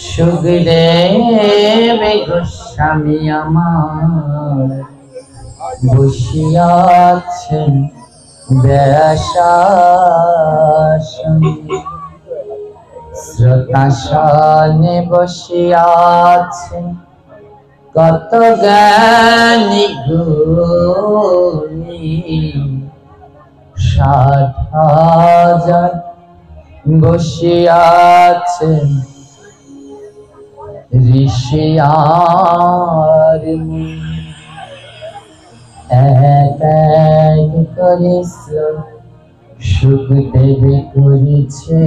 সুখদেব গোস্বামী আমার বসিয়া আছেন ব্যাসাসনে, শ্রোতাসনে বসিয়া আছেন কত জ্ঞানী গুণী। 60,000 বসিয়া আছেন ঋষি আর মুনি। এক এক করে সুখদেব করেছে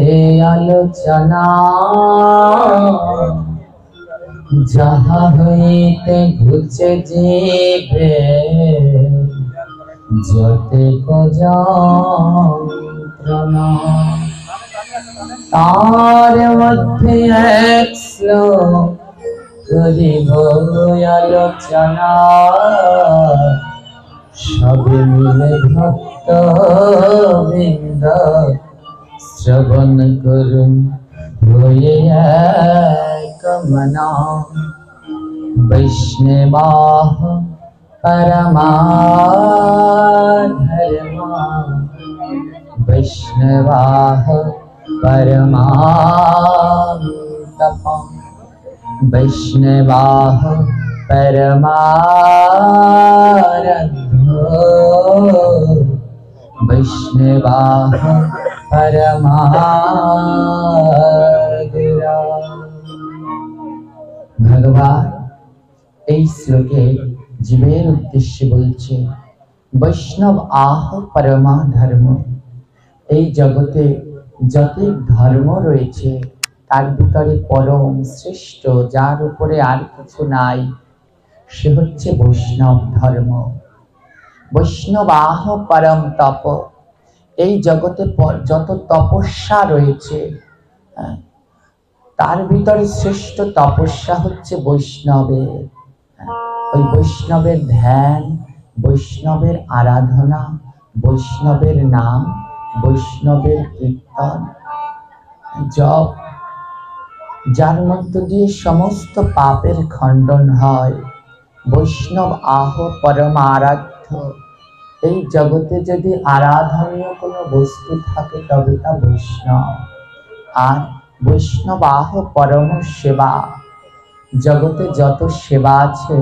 আলোচনা, যাহা হইতে ঘুচে যাবে যতে যন্ত্রণা। তার মধ্যে এক শ্লোক করিব আলোচনা, সবে মিলে ভক্ত বৃন্দ শ্রবণ করুন হয়ে এক মনা। বৈষ্ণবাহ পরমা ধর্মা, বৈষ্ণবাহ परमान्तपं, वैष्णवाः परमाराध्यो, वैष्णवाः परमागुरा। भगवान এই শ্লোকে জীবের উদ্দেশ্যে বলছে, বৈষ্ণব আহ পরমা ধর্ম। এই জগতে যত ধর্ম রয়েছে তার ভিতরে পরম শ্রেষ্ঠ, যার উপরে আর কিছু নাই, সে হচ্ছে বৈষ্ণব ধর্ম। বৈষ্ণবাহ পরম তপ। এই জগতে যত তপস্যা রয়েছে তার ভিতরে শ্রেষ্ঠ তপস্যা হচ্ছে বৈষ্ণবের। ওই বৈষ্ণবের ধ্যান, বৈষ্ণবের আরাধনা, বৈষ্ণবের নাম, বৈষ্ণবের কীর্তন, জপ, যার মধ্য দিয়ে সমস্ত পাপের খণ্ডন হয়। বৈষ্ণব আহ পরম আরাধ্য। এই জগতে যদি আরাধনীয় কোনো বস্তু থাকে তবে তা বৈষ্ণব। আর বৈষ্ণব আহ পরম সেবা। জগতে যত সেবা আছে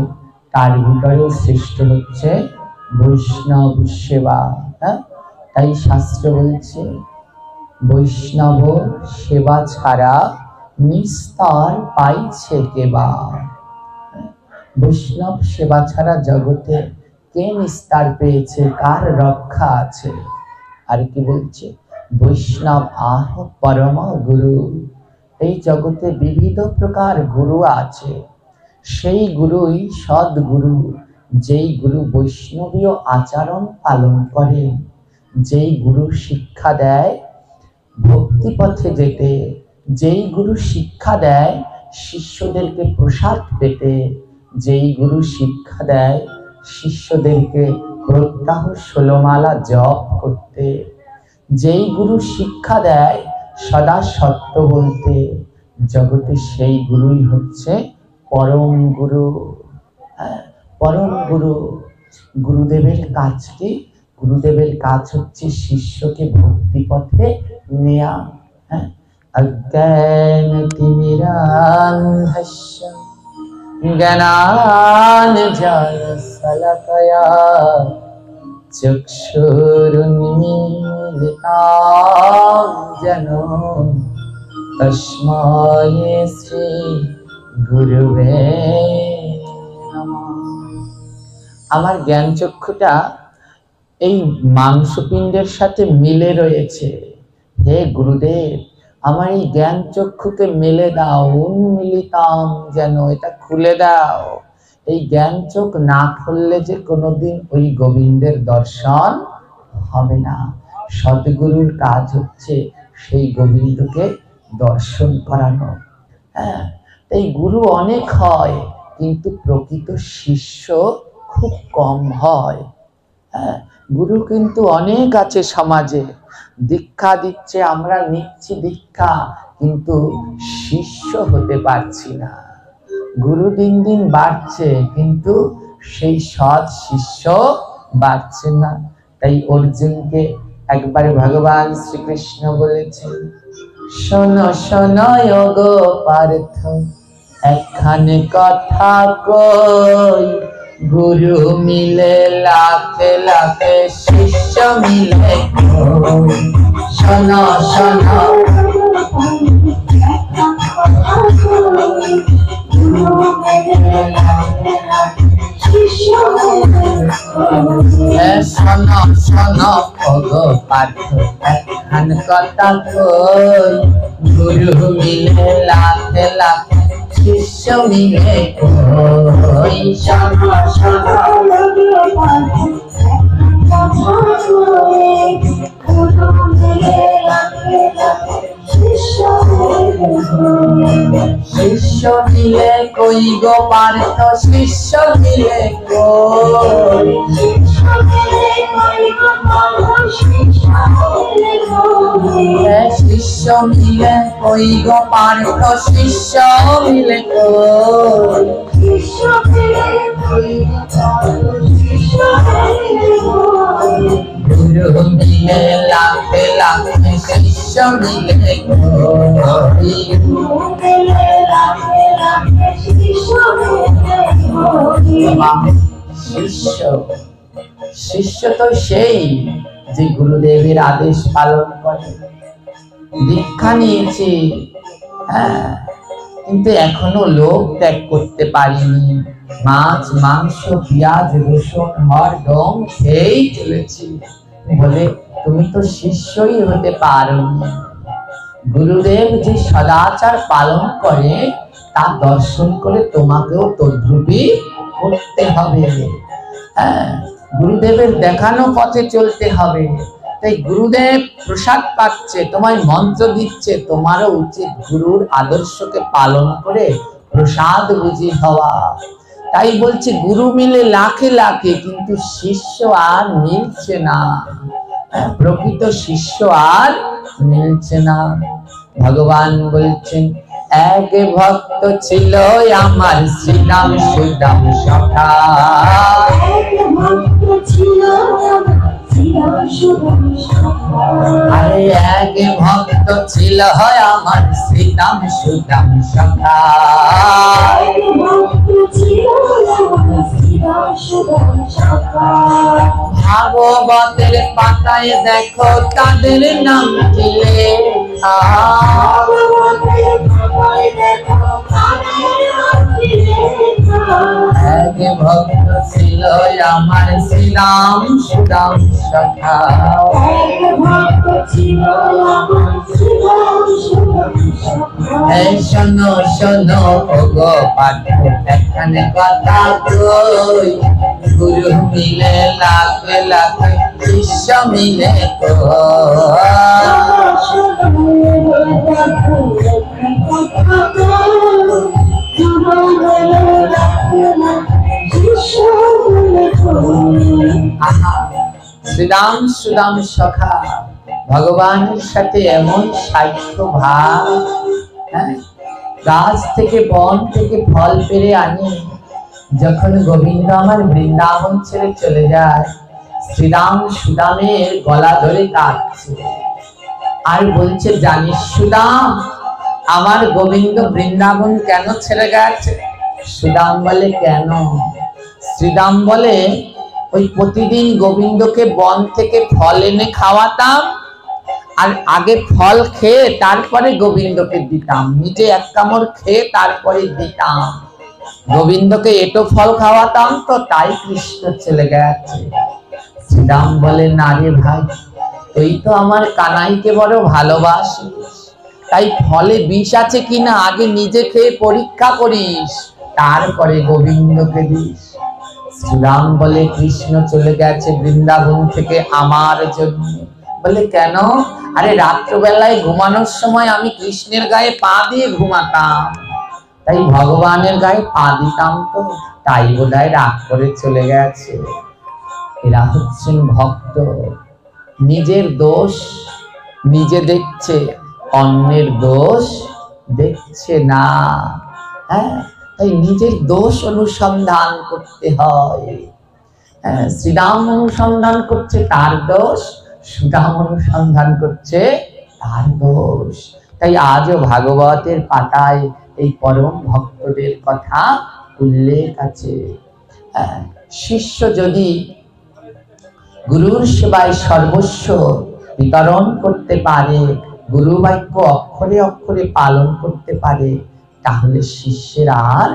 তার ভিতরেও শ্রেষ্ঠ হচ্ছে বৈষ্ণব সেবা। তাই শাস্ত্র বলছে, বৈষ্ণব সেবা ছাড়া নিস্তার পাইছে কেবা। বৈষ্ণব সেবা ছাড়া জগতে কে নিস্তার পেয়েছে, কার রক্ষা আছে? আর কি বলছে, বৈষ্ণব আহ পরম গুরু। এই জগতে বিবিধ প্রকার গুরু আছে, সেই গুরুই সদ্গুরু। যেই গুরু বৈষ্ণবীয় আচরণ পালন করে, যেই গুরু শিক্ষা দেয় ভক্তি পথে যেতে, যেই গুরু শিক্ষা দেয় শিষ্যদেরকে প্রসাদ পেতে, যেই গুরু শিক্ষা দেয় শিষ্যদেরকে প্রত্যাহ 16 মালা জপ করতে, যেই গুরু শিক্ষা দেয় সদা সত্য বলতে, জগতে সেই গুরুই হচ্ছে পরম গুরু। পরম গুরু। গুরুদেবের কাজ কি? গুরুদেবের কাজ হচ্ছে শিষ্যকে ভক্তি পথে নেয়া। অজ্ঞানতিমিরান্ধস্য জ্ঞানাঞ্জনশলাকয়া চক্ষুরুন্মীলিতাং যেন তস্मै শ্রী গুরুবে নমঃ। আমার জ্ঞান চক্ষুটা এই মাংসপিণ্ডের সাথে মিলে রয়েছে। হে গুরুদেব, আমার এই জ্ঞান চক্ষুকে মেলে দাও, উন্মিলিতাম যেন, এটা খুলে দাও। এই জ্ঞান চোখ না খুললে যে কোনোদিন ওই গোবিন্দের দর্শন হবে না। সদ্গুরুর কাজ হচ্ছে সেই গোবিন্দকে দর্শন করানো। এই গুরু অনেক হয় কিন্তু প্রকৃত শিষ্য খুব কম হয়। গুরু কিন্তু অনেক আছে সমাজে, দীক্ষা দিচ্ছে, আমরা নিচ্ছি দীক্ষা, কিন্তু শিষ্য হতে পারছি না। গুরু দিন দিন বাড়ছে, কিন্তু সেই সৎ শিষ্য বাড়ছে না। তাই অর্জুনকে একবার ভগবান শ্রীকৃষ্ণ বলেছেন, শোনো শোনো গো পার্থ, একখানে কথা কই, গুরু মিলে লাখে লাখে শিষ্য মিলে কই। শোনো শোনো শোনো শোনো গো পার্থ, একখানে কথা কই, গুরু মিলে লাখে লাখে শিষ্য মিলে কই। শোনো শোনো শিষ্য মিলে কই গো পার্থ, শিষ্য মিলে কই। শিষ্য মিলে কই গো পার্থ, শিষ্য মিলে কই। গুরু মিলে লাখে লাখে শিষ্য মিলে কই। শিষ্য শিষ্য তো সেই যে গুরুদেবের আদেশ পালন করে। দীক্ষা নিয়েছি, হ্যাঁ, কিন্তু এখনো লোভ ত্যাগ করতে পারিনি। মাছ মাংস পেঁয়াজ রসুন হরদম খেয়েই চলেছি। বলে তুমি তো শিষ্যই হতে পারোনি। গুরুদেব যে সদাচার পালন করে তা দর্শন করে তোমাকেও তদ্রূপই করতে হবে। হ্যাঁ, গুরুদেবের দেখানো পথে চলতে হবে। তাই গুরুদেব প্রসাদ পাচ্ছে, তোমায় মন্ত্র দিচ্ছে, তোমারও উচিত গুরুর আদর্শকে পালন করে প্রসাদ বুঝি হওয়া। তাই বলছে গুরু মিলে লাখে লাখে, কিন্তু শিষ্য আর মিলছে না। প্রকৃত শিষ্য আর মিলছে না। ভগবান বলছেন, এক ভক্ত ছিল আমার শ্রীরাম সুদাম সখা। আরে এক ভক্ত ছিল আমার শ্রীরাম সুদাম সখা। ভাগবতের পাতায় দেখো তাদের নাম কি লেখা। এক ভক্ত ছিল আমার শ্রীরাম সুদাম সখা। শোনো শোনো গো পার্থ, একখানে কথা কই, গুরু মিলে লাখে লাখে শিষ্য মিলে শ্রীরাম সুদাম সখা। ভগবানের সাথে এমন সাহিত্য ভাব। গাছ থেকে বন থেকে ফল পেরে আনি, যখন গোবিন্দ আমার বৃন্দাবন ছেড়ে চলে যায়, শ্রীরাম সুদামের গলা ধরে কাঁদছে আর বলছে, জানিস সুদাম, আমার গোবিন্দ বৃন্দাবন কেন ছেড়ে গেছে? সুদাম বলে, কেন? শ্রীরাম বলে, ওই প্রতিদিন গোবিন্দকে বন থেকে ফল এনে খাওয়াতাম, আর আগে ফল খেয়ে তারপরে গোবিন্দকে দিতাম, নিজে এক কামড় খেয়ে তারপরে দিতাম। গোবিন্দকে এটো ফল খাওয়াতাম, তো তাই কৃষ্ণ চলে গেছে। শ্রীরাম বলে, না রে ভাই, তুই তো আমার কানাইকে বড় ভালোবাসিস, তাই ফলে বিষ আছে কিনা আগে নিজে খেয়ে পরীক্ষা করিস, তারপরে গোবিন্দকে দিস। শ্রীরাম বলে, কৃষ্ণ চলে গেছে বৃন্দাবন থেকে আমার জন্য। বলে, কেন? আরে রাত্রবেলায় ঘুমানোর সময় আমি কৃষ্ণের গায়ে পা দিয়ে ঘুমাতাম, তাই ভগবানের গায়ে পা দিতাম, তো তাই বোধহয় রাগ করে চলে গেছে। এরা হচ্ছেন ভক্ত। নিজের দোষ নিজে দেখছে, অন্যের দোষ দেখছে না। হ্যাঁ, তাই নিজের দোষ অনুসন্ধান করতে হয়। শ্রীরাম অনুসন্ধান করছে তার দোষ, সুদাম অনুসন্ধান করছে তার দোষ। তাই আজও ভাগবতের পাতায় এই পরম ভক্তদের কথা উল্লেখ আছে। শিষ্য যদি গুরুর সেবায় সর্বস্ব বিতরণ করতে পারে, গুরু বাক্য অক্ষরে অক্ষরে পালন করতে পারে, তাহলে শিষ্যের আর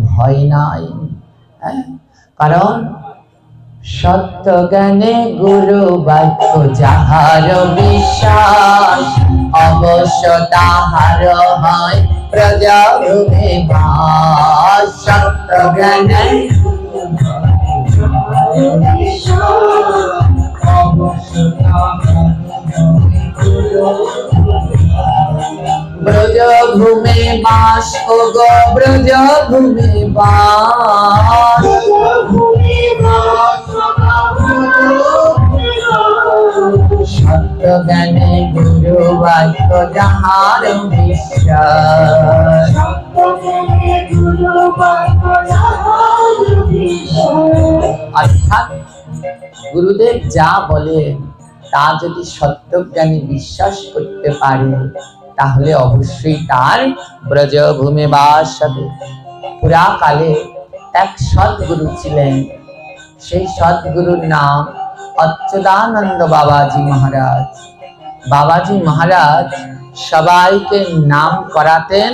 ভয় নাই। কারণ সত্য জ্ঞানে গুরু বাক্য যাহার বিশ্বাস, অবশ্য তাহার হয় প্রজাভূমে বাস। সত্য জ্ঞানে ব্রজভূমে বাস, ও গো ব্রজভূমে বাস। সত্য জ্ঞানে গুরু বাক্য যাহার বিশ্বাস। অর্থাৎ গুরুদেব যা বলেন তা যদি সত্যজ্ঞানী বিশ্বাস করতে পারে, তাহলে অবশ্যই তার ব্রজভূমে বাস হবে। পুরাকালে এক সদ্গুরু ছিলেন, সেই সদ্গুরুর নাম অচ্যুতানন্দ বাবাজি মহারাজ। বাবাজি মহারাজ সবাইকে নাম করাতেন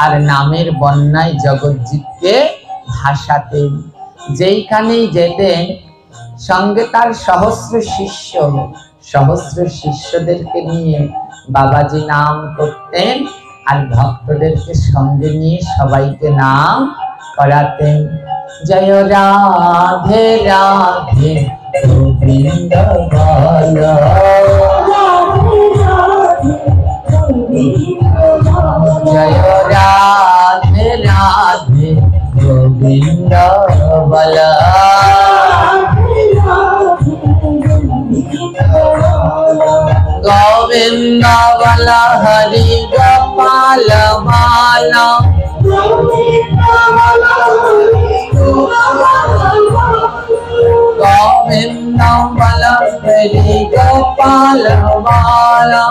আর নামের বন্যায় জগৎজিৎকে ভাসাতেন। যেইখানেই যেতেন সঙ্গে তার সহস্র শিষ্যদেরকে নিয়ে বাবাজি নাম করতেন আর ভক্তদেরকে সঙ্গে নিয়ে সবাইকে নাম করাতেন। জয় রাধে রাধে গোবিন্দ বল, জয় রাধে রাধে গোবিন্দ বল। গোবিন্দ বল হরি গোপাল বালা, গোবিন্দ বল হরি গোপাল বালা।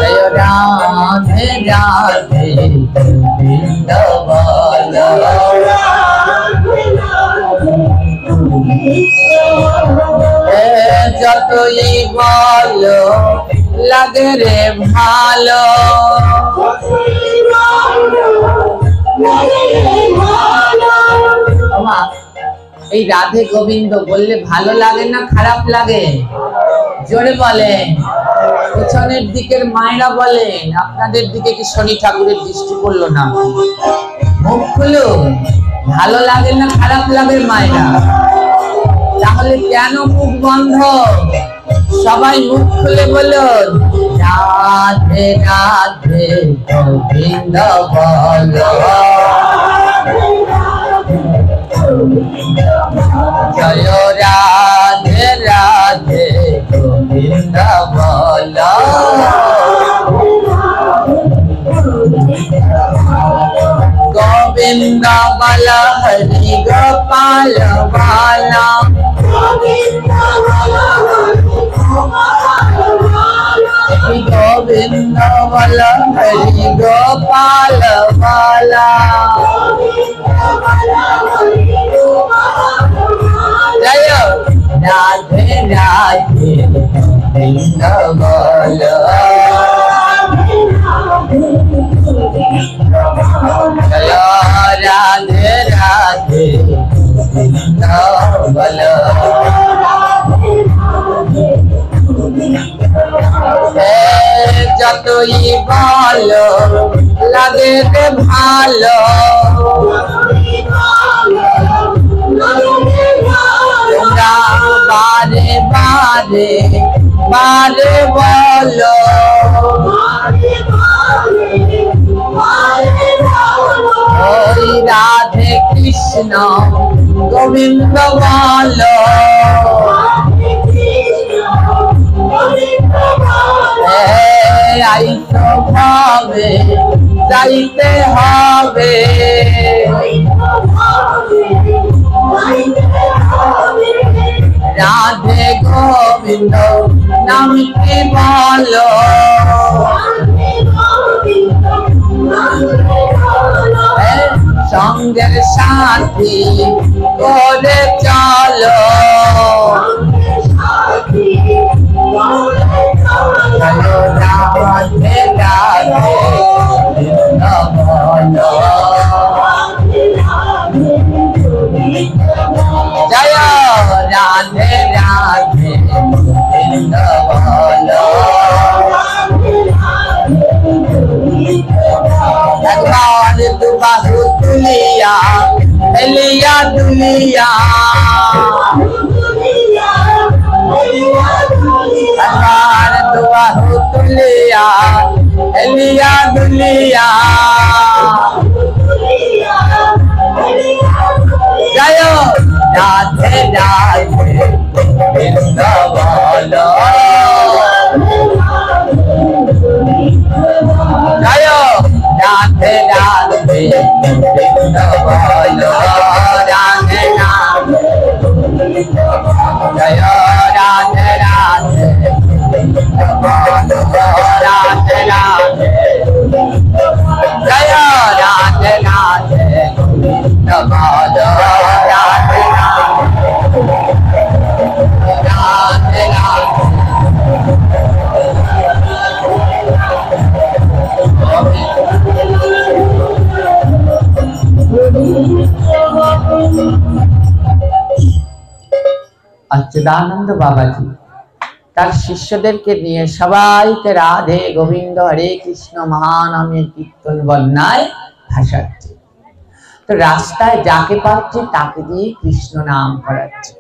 জয় রাধে রাধে গোবিন্দ বল। যতই বলো লাগে রে ভালো, এই রাধে গোবিন্দ বললে ভালো লাগে না খারাপ লাগে? জোরে বলেন। পিছনের দিকের মায়েরা বলেন, আপনাদের দিকে কি শনি ঠাকুরের দৃষ্টি পড়লো না? মুখ খুলুন। ভালো লাগে না খারাপ লাগে মায়েরা? তাহলে কেন মুখ বন্ধ? সবাই মুখ খুলে বলুন, রাধে রাধে গোবিন্দ বল, জয় রাধে রাধে গোবিন্দ বল। গোবিন্দ বল হরি গোপাল বালা, গোবিন্দ বল হরি গোপাল বালা। জয় রাধে রাধে গোবিন্দ বল, জয় রাধে রাধে গোবিন্দ বল। যতই ভালো লাগে রে ভালো, তোমরা বারে বারে বারে বলো, ওই রাধে কৃষ্ণ গোবিন্দ বলো। আইতো ভাবে যাইতে হবে, রাধে গোবিন্দ নামটি বলো, সঙ্গের সাথী করে চলো, রাধে রাধে কৃষ্ণ বলো, জয় রাধে রাধে কৃষ্ণ বলো, একবার দুবাহু তুলিয়া এলিয়া দুলিয়া, একবার দুবাহু তুলিয়া এলিয়া দুলিয়া, জয় রাধে রাধে কৃষ্ণ বলো, জয় রাধে রাধে কৃষ্ণ বলো, রাধে রাধে, জয় রাধে রাধে কৃষ্ণ বলো, রাধে রাধে, জয় রাধে রাধে কৃষ্ণ বলো, রাধে রাধে, রাধে রাধে। অচ্যুতানন্দ বাবাজি তার শিষ্যদেরকে নিয়ে সবাইকে রাধে গোবিন্দ হরে কৃষ্ণ মহানামের কীর্তন বন্যায় ভাসাচ্ছে। তো রাস্তায় যাকে পাচ্ছে তাকে দিয়ে কৃষ্ণ নাম করাচ্ছে।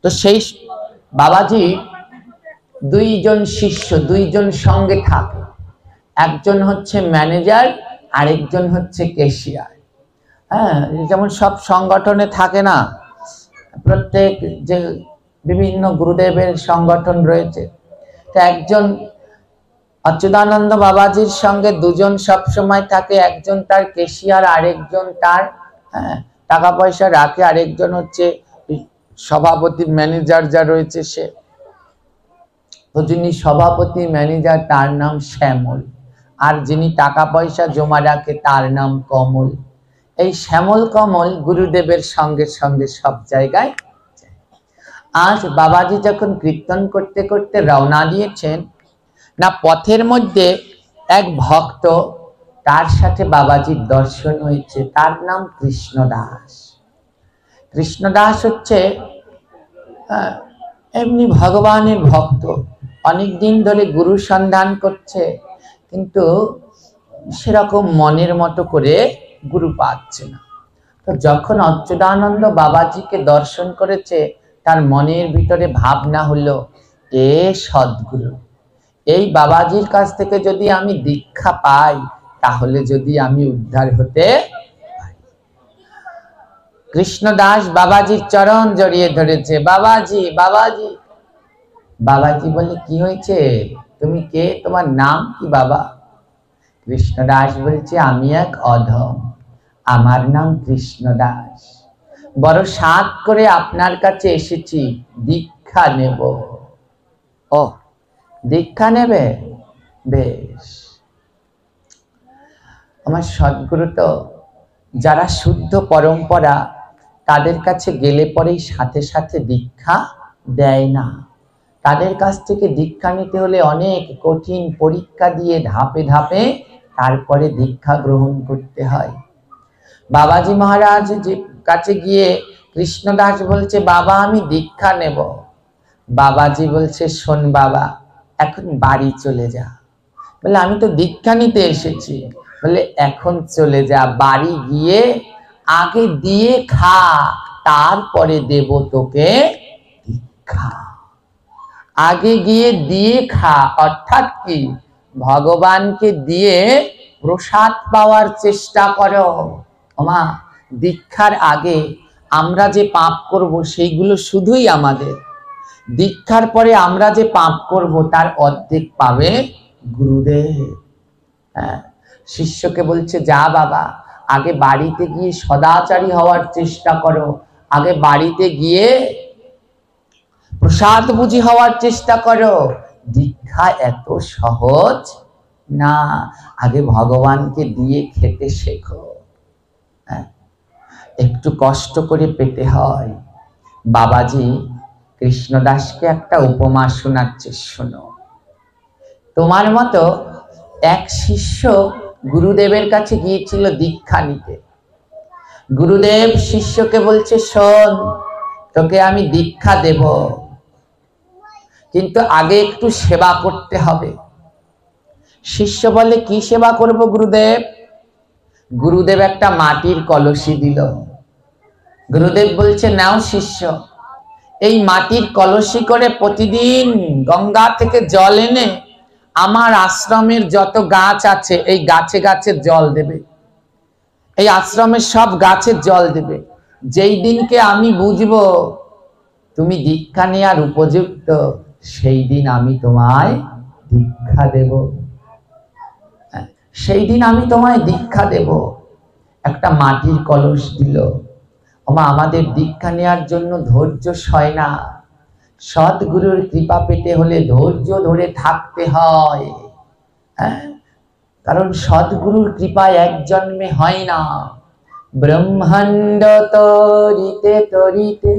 তো সেই বাবাজি দুইজন শিষ্য, দুইজন সঙ্গে থাকে, একজন হচ্ছে ম্যানেজার, আরেকজন হচ্ছে ক্যাশিয়ার। হ্যাঁ, যেমন সব সংগঠনে থাকে না, প্রত্যেক যে বিভিন্ন গুরুদেবের সংগঠন রয়েছে, তো একজন অচ্যুতানন্দ বাবাজির সঙ্গে দুজন সব সময় থাকে, একজন তার ক্যাশিয়ার, আরেকজন তার টাকা পয়সা রাখে, আরেকজন হচ্ছে সভাপতি ম্যানেজার যা রয়েছে সে। তো যিনি সভাপতি ম্যানেজার তার নাম শ্যামল, আর যিনি টাকা পয়সা জমা রাখে তার নাম কমল। এই শ্যামল কমল গুরুদেবের সঙ্গে সঙ্গে সব জায়গায়। আজ বাবাজি যখন কীর্তন করতে করতে রওনা দিয়েছেন না, পথের মধ্যে এক ভক্ত, তার সাথে বাবাজির দর্শন হয়েছে, তার নাম কৃষ্ণদাস। কৃষ্ণদাস হচ্ছে এমনি ভগবানের ভক্ত, অনেক দিন ধরে গুরু সন্ধান করছে, কিন্তু সেরকম মনের মতো করে গুরু পাচ্ছে না। তো যখন অচ্যুতানন্দ বাবাজিকে দর্শন করেছে, তার মনের ভিতরে ভাবনা হলো, এ সদ্গুরু, এই বাবাজির কাছ থেকে যদি আমি দীক্ষা পাই, তাহলে যদি আমি উদ্ধার হতে পারি। কৃষ্ণদাস বাবাজির চরণ জড়িয়ে ধরেছে, বাবাজি বাবাজি। বাবাজি বলে, কি হয়েছে, তুমি কে, তোমার নাম কি বাবা? কৃষ্ণদাস বলছে, আমি এক অধম, আমার নাম কৃষ্ণদাস, বড় সাধ করে আপনার কাছে এসেছি, দীক্ষা নেব। ও, দীক্ষা নেবে, বেশ। আমার সদ্গুরু তো যারা শুদ্ধ পরম্পরা, তাদের কাছে গেলে পরেই সাথে সাথে দীক্ষা দেয় না। তাদের কাছ থেকে দীক্ষা নিতে হলে অনেক কঠিন পরীক্ষা দিয়ে ধাপে ধাপে তারপরে দীক্ষা গ্রহণ করতে হয়। বাবাজি মহারাজ যে কাছে গিয়ে কৃষ্ণদাস বলছে, বাবা আমি দীক্ষা নেব। বাবাজি বলছে, শোন বাবা, এখন বাড়ি চলে যা। বলে, আমি তো দীক্ষা নিতে এসেছি। বলে, এখন চলে যা, বাড়ি গিয়ে আগে দিয়ে খা, তারপরে দেব তোকে দীক্ষা। আগে গিয়ে দিয়ে খা, অর্থাৎ কি, ভগবানকে দিয়ে প্রসাদ পাওয়ার চেষ্টা করো। ওমা, দীক্ষার আগে আমরা যে পাপ করব সেইগুলো শুধুই আমাদের। দীক্ষার পরে আমরা যে পাপ করব তার অর্ধেক পাবে গুরুদেব। হ্যাঁ, শিষ্যকে বলছে, যা বাবা, আগে বাড়িতে গিয়ে সদাচারী হওয়ার চেষ্টা করো, আগে বাড়িতে গিয়ে প্রসাদ বুঝি হওয়ার চেষ্টা করো। দীক্ষা এত সহজ না, আগে ভগবানকে দিয়ে খেতে শেখো। একটু কষ্ট করে পেতে হয়। বাবাজি কৃষ্ণদাসকে একটা উপমা শোনাচ্ছে, শোনো। তোমার মতো এক শিষ্য গুরুদেবের কাছে গিয়েছিল দীক্ষা নিতে। গুরুদেব শিষ্যকে বলছে, শোন, তোকে আমি দীক্ষা দেব, কিন্তু আগে একটু সেবা করতে হবে। শিষ্য বলে, কি সেবা করব গুরুদেব? গুরুদেব একটা মাটির কলসি দিল। গুরুদেব বলছে, নাও শিষ্য, এই মাটির কলসি করে প্রতিদিন গঙ্গা থেকে জল এনে আমার আশ্রমের যত গাছ আছে এই গাছে গাছে জল দেবে, এই আশ্রমের সব গাছে জল দেবে। যেই দিনকে আমি বুঝবো তুমি দীক্ষা নেওয়ার উপযুক্ত, সেই দিন আমি তোমায় দীক্ষা দেব, সেই দিন আমি তোমায় দীক্ষা দেব। একটা মাটির কলস দিল। আমাদের দীক্ষা নেওয়ার জন্য ধৈর্য সয় না। সদ্গুরুর কৃপা পেতে হলে ধৈর্য ধরে থাকতে হয়। কারণ সদ্গুরুর কৃপা এক জন্মে হয় না। ব্রহ্মাণ্ড তরিতে তরিতে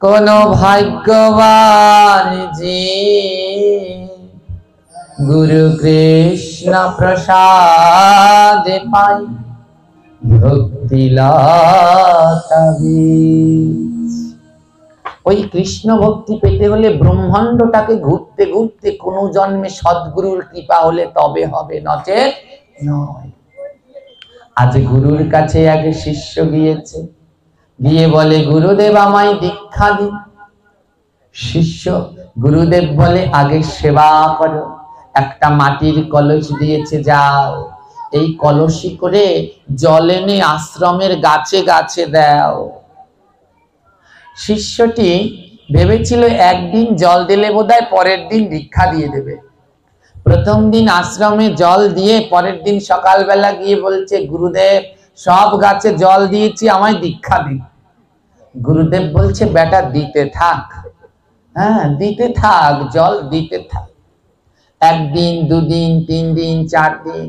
কোন ভাগ্যবান জীব গুরু কৃষ্ণ প্রসাদে পাই ভক্তি লতা বীজ। ওই কৃষ্ণ ভক্তি পেতে হলে ব্রহ্মাণ্ডটাকে ঘুরতে ঘুরতে কোন জন্মে সদ্গুরুর কৃপা হলে তবে হবে, নচেত নয়। আজ গুরুর কাছে আগে শিষ্য গিয়েছে, গিয়ে বলে, গুরুদেব আমায় দীক্ষা দিন। শিষ্য, গুরুদেব বলে, আগে সেবা করো। একটা মাটির কলস দিয়েছে, যাও এই কলসি করে জল এনে আশ্রমের গাছে গাছে দাও। শিষ্যটি ভেবেছিল একদিন জল দিলে বোধহয় পরের দিন দীক্ষা দিয়ে দেবে। প্রথম দিন আশ্রমে জল দিয়ে পরের দিন সকালবেলা গিয়ে বলছে, গুরুদেব সব গাছে জল দিয়েছি, আমায় দীক্ষা দিন। গুরুদেব বলছে, বেটা দিতে থাক, হ্যাঁ দিতে থাক, জল দিতে থাক। একদিন, দুদিন, 3 দিন, 4 দিন।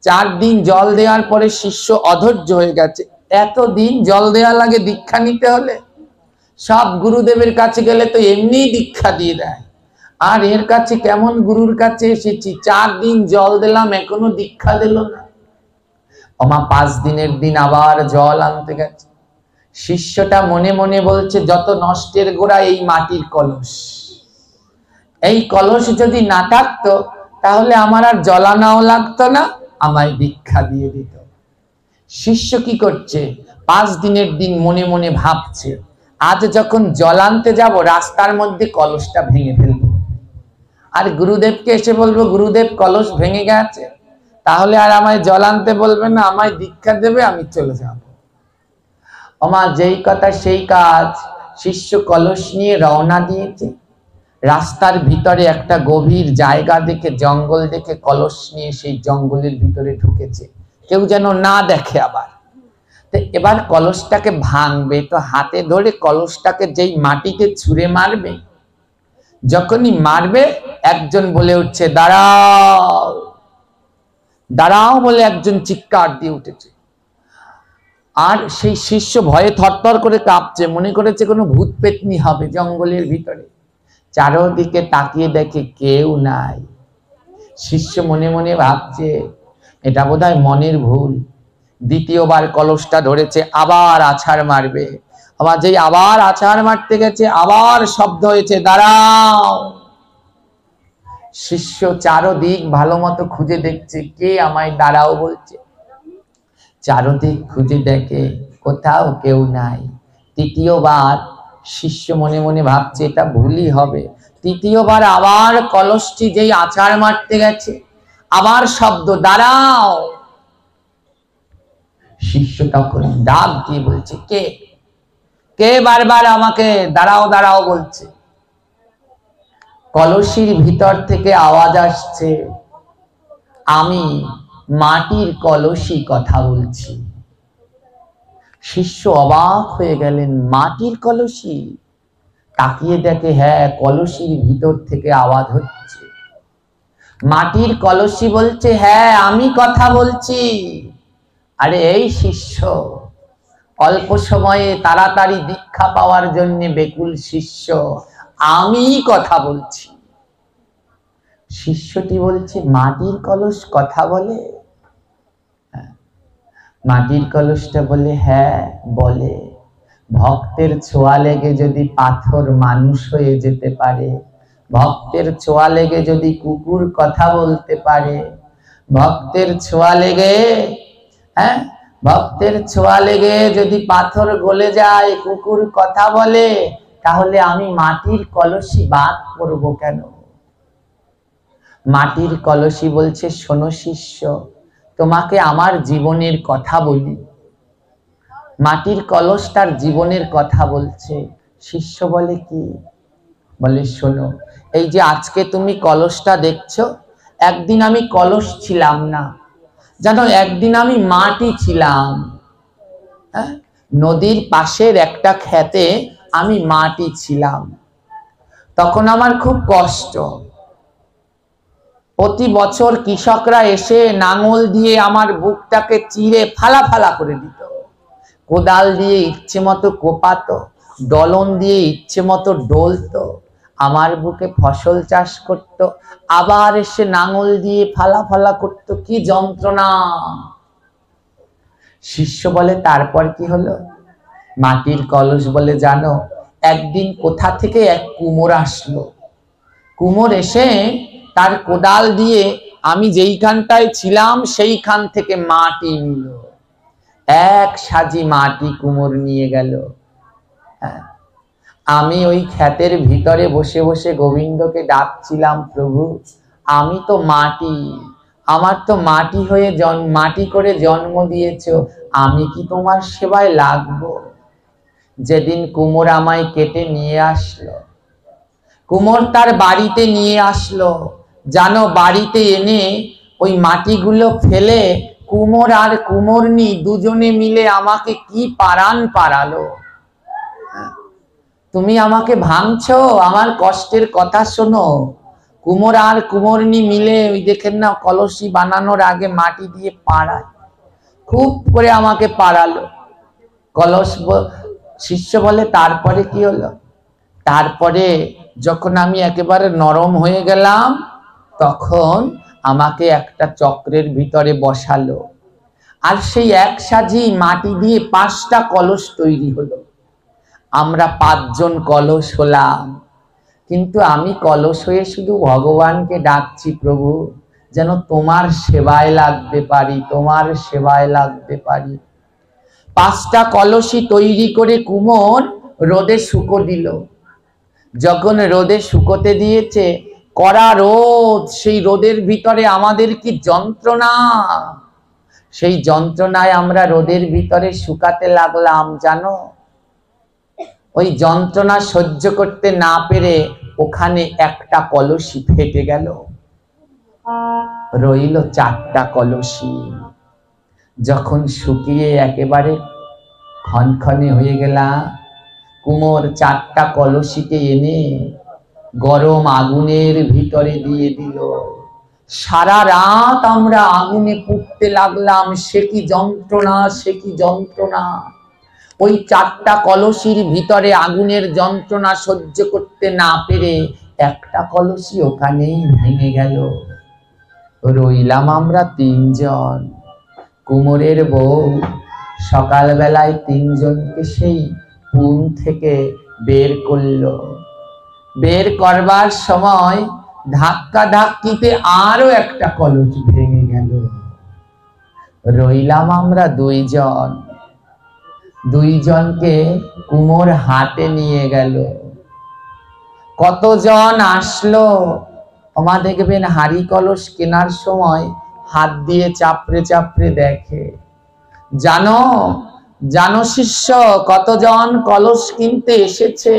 4 দিন জল দেওয়ার পরে শিষ্য অধৈর্য হয়ে গেছে। এতদিন জল দেওয়া লাগে দীক্ষা নিতে হলে? সব গুরুদেবের কাছে গেলে তো এমনি দীক্ষা দিয়ে দেয়, আর এর কাছে কেমন গুরুর কাছে এসেছি, 4 দিন জল দিলাম এখনো দীক্ষা দিল না। 5 দিনের দিন আবার জল আনতে গেছে। শিষ্যটা মনে মনে বলছে, যত নষ্টের গোড়া এই মাটির কলস। এই কলস যদি না থাকতো তাহলে আমার আর জলানাও লাগতো না, আমায় দীক্ষা দিয়ে দিত। শিষ্য কি করছে? 5 দিনের দিন মনে মনে ভাবছে, আজ যখন জল আনতে যাব রাস্তার মধ্যে কলসটা ভেঙে ফেলবো, আর গুরুদেবকে এসে বলবো, গুরুদেব কলস ভেঙে গেছে, তাহলে আর আমায় জল আনতে বলবে না, আমায় দীক্ষা দেবে, আমি চলে যাব। যেই কথা সেই কাজ। শিষ্য কলস নিয়ে রওনা দিয়েছে। রাস্তার ভিতরে একটা গভীর জায়গা দেখে, জঙ্গল দেখে কলস নিয়ে সেই জঙ্গলের ভিতরে ঢুকেছে, কেউ যেন না দেখে। আবার তো এবার কলসটাকে ভাঙবে, তো হাতে ধরে কলসটাকে যেই মাটিতে ছুঁড়ে মারবে, যখনই মারবে একজন বলে উঠছে, দাঁড়াও দাঁড়াও বলে একজন চিৎকার দিয়ে উঠেছে। আর সেই শিষ্য ভয়ে থরথর করে কাঁপছে, মনে করেছে কোনো ভূত পেতনি হবে জঙ্গলের ভিতরে। চারদিকে তাকিয়ে দেখে কেউ নাই। শিষ্য মনে মনে ভাবছে, এটা বোধহয় মনের ভুল। দ্বিতীয়বার কলসটা ধরেছে, আবার আছাড় মারবে। যেই আবার আছাড় মারতে গেছে, আবার শব্দ হয়েছে, দাঁড়াও। শিষ্য চারদিক ভালো মতো খুঁজে দেখছে, কে আমায় দাঁড়াও বলছে। চারদিক খুঁজে দেখে কোথাও কেউ নাই। তৃতীয়বার শিষ্য মনে মনে ভাবছে, এটা ভুলই হবে। তৃতীয়বার আবার কলসটি যেই আছাড় মারতে গেছে, আবার শব্দ, দাঁড়াও। শিষ্য তখন ডাক দিয়ে বলছে, কে কে বারবার আমাকে দাঁড়াও দাঁড়াও বলছে? কলসির ভিতর থেকে আওয়াজ আসছে, আমি মাটির কলসি কথা বলছি। শিষ্য অবাক হয়ে গেলেন, মাটির কলসি? তাকিয়ে দেখে, হ্যাঁ, কলসির ভিতর থেকে আওয়াজ হচ্ছে। মাটির কলসি বলছে, হ্যাঁ আমি কথা বলছি। আরে এই শিষ্য, অল্প সময়ে তাড়াতাড়ি দীক্ষা পাওয়ার জন্য বেকুল শিষ্য, আমি কথা বলছি। শিষ্যটি বলছে, মাটির কলস কথা বলে? মাটির কলসটা বলে, হ্যাঁ বলে। ভক্তের ছোঁয়া লেগে যদি পাথর মানুষ হয়ে যেতে পারে, ভক্তের ছোঁয়া লেগে যদি কুকুর কথা বলতে পারে, ভক্তের ছোঁয়া লেগে, হ্যাঁ, ভক্তের ছোঁয়া লেগে যদি পাথর গলে যায়, কুকুর কথা বলে, তাহলে আমি মাটির কলসি বাদ করব কেন? মাটির কলসি বলছে, শোনো শিষ্য, তোমাকে আমার জীবনের কথা বলি। মাটির কলস তার জীবনের কথা বলছে। শিষ্য বলে, কি? বলে, শোনো, এই যে আজকে তুমি কলসটা দেখছো, একদিন আমি কলস ছিলাম না, জানো, একদিন আমি মাটি ছিলাম। হ্যাঁ, নদীর পাশের একটা ক্ষেতে আমি মাটি ছিলাম। তখন আমার খুব কষ্ট। প্রতি বছর কৃষকরা এসে নাঙল দিয়ে আমার বুকটাকে চিরে ফালা ফালা করে দিত, কোদাল দিয়ে ইচ্ছে মতো কোপাতো, ডলন দিয়ে ইচ্ছে মতো ডলতো, আমার বুকে ফসল চাষ করত, আবার এসে নাঙল দিয়ে ফালা ফালা করত, কি যন্ত্রণা। শিষ্য বলে, তারপর কি হলো? মাটির কলস বলে, জানো, একদিন কোথা থেকে এক কুমোর আসলো। কুমোর এসে তার কোদাল দিয়ে আমি যেইখানটায় ছিলাম সেইখান থেকে মাটি নিল, এক সাজি মাটি কুমোর নিয়ে গেল। আমি ওই ক্ষেতের ভিতরে বসে বসে গোবিন্দকে ডাকছিলাম, প্রভু আমি তো মাটি, আমার তো মাটি হয়ে মাটি করে জন্ম দিয়েছো, আমি কি তোমার সেবায় লাগবো? যেদিন কুমোর আমায় কেটে নিয়ে আসলো, কুমোর তার বাড়িতে নিয়ে আসলো, জানো, বাড়িতে এনে ওই মাটিগুলো ফেলে কুমোর আর কুমোরনি দুজনে মিলে আমাকে কি পারান পারালো। তুমি আমাকে ভাঙছো, আমার কষ্টের কথা শোনো। কুমোর আর কুমোরনি মিলে ওই দেখেন না, কলসি বানানোর আগে মাটি দিয়ে পাড়ায়, খুব করে আমাকে পাড়ালো। কলস শিষ্য বলে, তারপরে কি হলো? তারপরে যখন আমি একেবারে নরম হয়ে গেলাম, তখন আমাকে একটা চক্রের ভিতরে বসালো, আর সেই এক সাজি মাটি দিয়ে 5টা কলস তৈরি হলো। আমরা 5 জন কলস হলাম, কিন্তু আমি কলস হয়ে শুধু ভগবানকে ডাকছি, প্রভু যেন তোমার সেবায় লাগতে পারি, তোমার সেবায় লাগতে পারি। 5টা কলসি তৈরি করে কুমোর রোদে শুকো দিল। যখন রোদে শুকোতে দিয়েছে, কড়া রোদ, সেই রোদের ভিতরে আমাদের কি যন্ত্রণা। সেই যন্ত্রণায় আমরা রোদের ভিতরে শুকাতে লাগলাম, জানো। ওই যন্ত্রণা সহ্য করতে না পেরে ওখানে একটা কলসি ফেটে গেল, রইল 4টা কলসি। যখন শুকিয়ে একেবারে খনখনে হয়ে গেলাম, কুমোর 4টা কলসিকে এনে গরম আগুনের ভিতরে দিয়ে দিল। সারা রাত আমরা আগুনে পুড়তে লাগলাম, সে কি যন্ত্রণা, সে কি যন্ত্রণা। ওই 4টা কলসির ভিতরে আগুনের যন্ত্রণা সহ্য করতে না পেরে একটা কলসি ওখানেই ভেঙে গেল। রইলাম আমরা 3 জন। কুমোরের বউ সকালবেলায় 3 জনকে সেই পুন থেকে বের করলো। বের করবার সময় ধাক্কা ধাক্কিতে আরো একটা কলস ভেঙে গেল। রইলাম আমরা 2 জন। 2 জনকে কুমোর হাটে নিয়ে গেল। কতজন আসলো, ওমা দেখবেন হাড়ি কলস কেনার সময় হাত দিয়ে চাপড়ে চাপড়ে দেখে। জানো, জানো শিষ্য, কতজন কলস কিনতে এসেছে?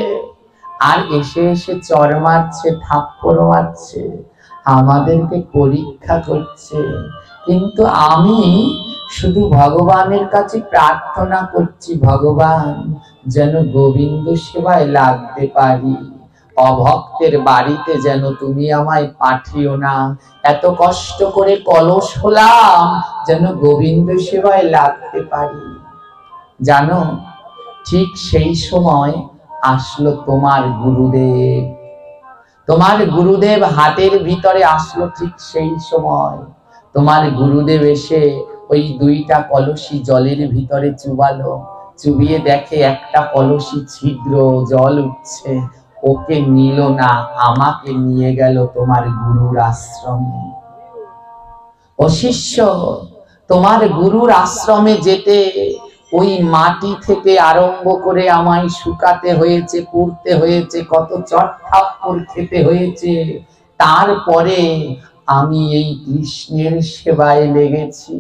আর এসে এসে চর মারছে, থাপ্পড় মারছে, আমাদেরকে পরীক্ষা করছে। কিন্তু আমি শুধু ভগবানের কাছে প্রার্থনা করছি, ভগবান যেন গোবিন্দ সেবায় লাগতে পারি, অভক্তের বাড়িতে যেন তুমি আমায় পাঠিও না। এত কষ্ট করে কলস হলাম, যেন গোবিন্দ সেবায় লাগতে পারি। জানো, ঠিক সেই সময় আসলো তোমার গুরুদেব। তোমার গুরুদেব হাতের ভিতরে আসলো ঠিক সেই সময়। তোমার গুরুদেব এসে ওই দুইটা কলসি জলের ভিতরে চুবালো, চুবিয়ে দেখে একটা কলসি ছিদ্র, জল উঠছে। ওকে নিল না, আমাকে নিয়ে গেল তোমার গুরুর আশ্রমে। ও শিষ্য, তোমার গুরুর আশ্রমে যেতে ওই মাটি থেকে আরম্ভ করে আমায় শুকাতে হয়েছে, পুড়তে হয়েছে, কত চড়-থাপ্পড় খেতে হয়েছে। তারপরে আমি এই কৃষ্ণের সেবায় লেগেছি।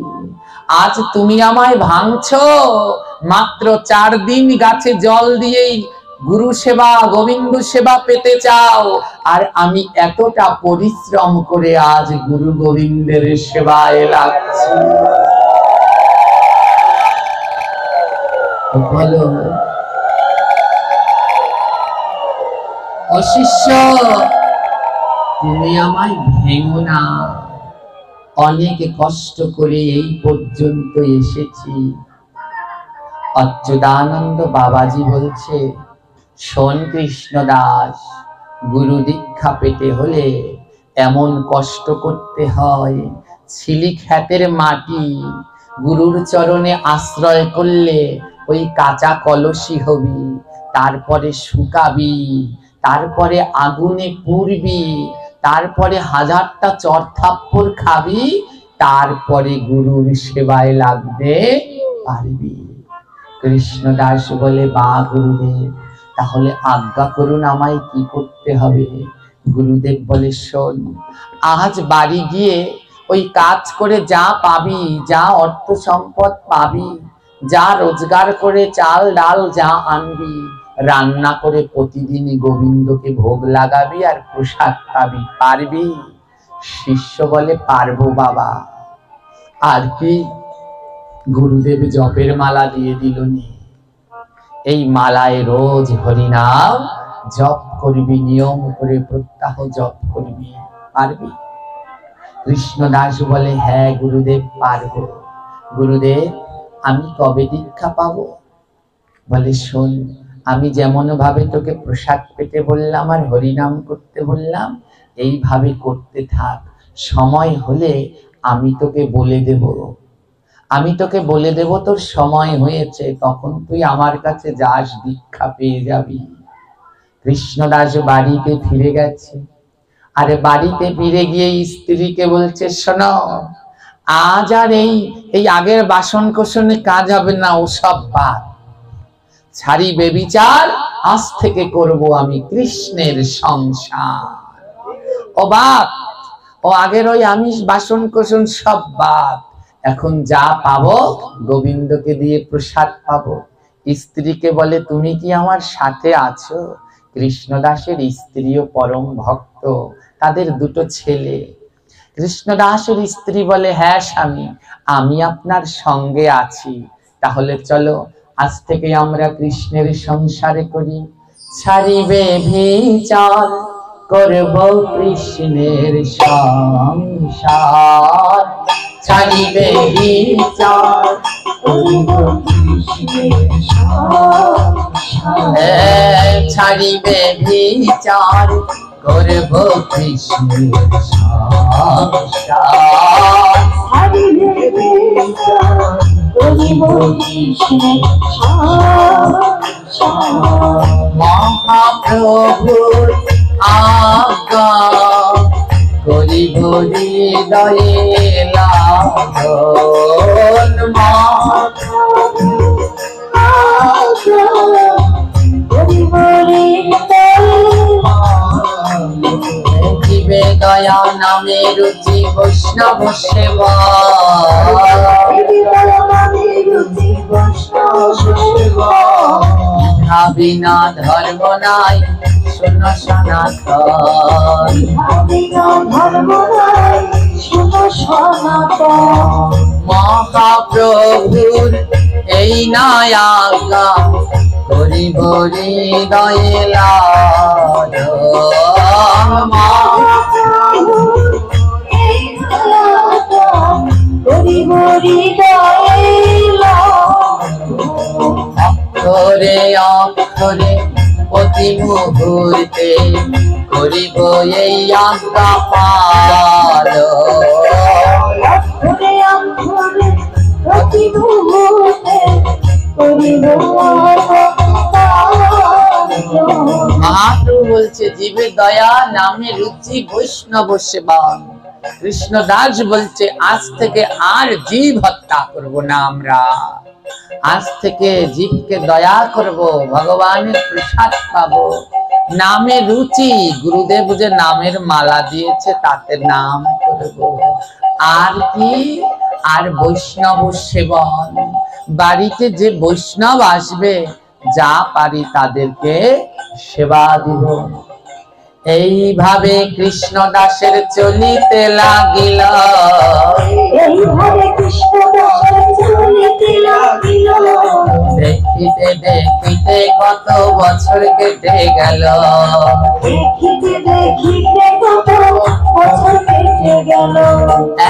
আজ তুমি আমায় ভাঙছো, মাত্র 4 দিন গাছে জল দিয়েই গুরু সেবা, গোবিন্দ সেবা পেতে চাও, আর আমি এতটা পরিশ্রম করে আজ গুরু গোবিন্দের সেবায় লাগছি। বলো, অশিষ্য, তুমি আমায় ভেঙো না। অনেক কষ্ট করে এই পর্যন্ত এসেছি। অচ্যুতানন্দ বাবাজি বলছে, শোন কৃষ্ণ দাস, গুরু দীক্ষা পেতে হলে এমন কষ্ট করতে হয়। ছিলি ক্ষেতের মাটি, গুরুর চরণে আশ্রয় করলে ওই কাঁচা কলসি হবি, তারপরে শুকাবি, তারপরে আগুনে পুড়বি, তারপরে 1000টা চড়-থাপ্পড় খাবি, তারপরে গুরুর সেবায় লাগতে পারবি। কৃষ্ণদাস বলে, বা গুরুদেব, তাহলে আজ্ঞা করুন, আমায় কি করতে হবে? গুরুদেব বলে, শোন, আজ বাড়ি গিয়ে ওই কাজ করে যা পাবি, যা অর্থ সম্পদ পাবি, যা রোজগার করে চাল ডাল যা আনবি, রান্না করে প্রতিদিন গোবিন্দকে ভোগ লাগাবি আর প্রসাদ পাবি। পারবি? শিষ্য বলে, পারবো বাবা। আর কি? গুরুদেব জপের মালা দিয়ে দিল। এই মালায় রোজ হরিনাম জপ করবি, নিয়ম করে প্রত্যাহ জপ করবি। পারবি? কৃষ্ণদাস বলে, হ্যাঁ গুরুদেব, পারবো। গুরুদেব, আমি কবে দীক্ষা পাবো? বলে, শোন, আমি যেমন ভাবে তোকে প্রসাদ পেতে বললাম আর হরিনাম করতে বললাম, এইভাবে করতে থাক। সময় হলে আমি তোকে বলে দেব, আমি তোকে বলে দেব তোর সময় হয়েছে, তখন তুই আমার কাছে যাস, দীক্ষা পেয়ে যাবি। কৃষ্ণদাস বাড়িতে ফিরে গেছে। আরে বাড়িতে ফিরে গিয়ে স্ত্রীকে বলছে, শোনো, আজ আর এই আগের বাসন কোসনে কাজ হবে না, ওসব বাদ, ছাড়ি বেবিচার, আজ থেকে করব আমি কৃষ্ণের সংসার। ও বাপ, ও আগের ওই আমিষ বাসন কোসন সব বাদ, এখন যা পাবো গোবিন্দকে দিয়ে প্রসাদ পাবো। স্ত্রীকে বলে, তুমি কি আমার সাথে আছো? কৃষ্ণদাসের স্ত্রীও পরম ভক্ত, তাদের 2 ছেলে। কৃষ্ণদাসের স্ত্রী বলে, হ্যাঁ স্বামী, আমি আপনার সঙ্গে আছি। তাহলে চলো, আজ থেকে আমরা কৃষ্ণের সংসারে করি। ছাড়িবে ভিচার, করব কৃষ্ণের সংসার। ছাড়িবে বিচার, করব কৃষ্ণের সংসার। ছাড়িবে বিচার, করব কৃষ্ণের সংসার। ছাড়িবে বিচার, করব কৃষ্ণের সংসার। মহাপ্রভুর আজ্ঞা করিব হৃদয়ে লালন। জীবে দয়া নামে রুচি বৈষ্ণব সেবা। ইহা বিনা ধর্ম নাই, শোনো সনাতন। মহাপ্রভুর এই নয় আজ্ঞা, করিব হৃদয়ে লালন। অক্ষরে অক্ষরে প্রতি মুহূর্তে করিব এই আজ্ঞা পালন। মহাপ্রভু বলছে জীবের দয়া নামে রুচি বৈষ্ণব সেবন। কৃষ্ণদাস বলছে আজ থেকে আর জীব হত্যা করব না আমরা, আজ থেকে জীবকে দয়া করব, ভগবানের প্রসাদ পাবো। নামে রুচি, গুরুদেব যে নামের মালা দিয়েছে তাতে নাম করব। আর কি? আর বৈষ্ণব সেবন। বাড়িতে যে বৈষ্ণব আসবে যা পারি তাদেরকে সেবা দিব। এইভাবে কৃষ্ণদাসের চলিতে লাগিল, দেখিতে দেখিতে কত বছর কেটে গেল,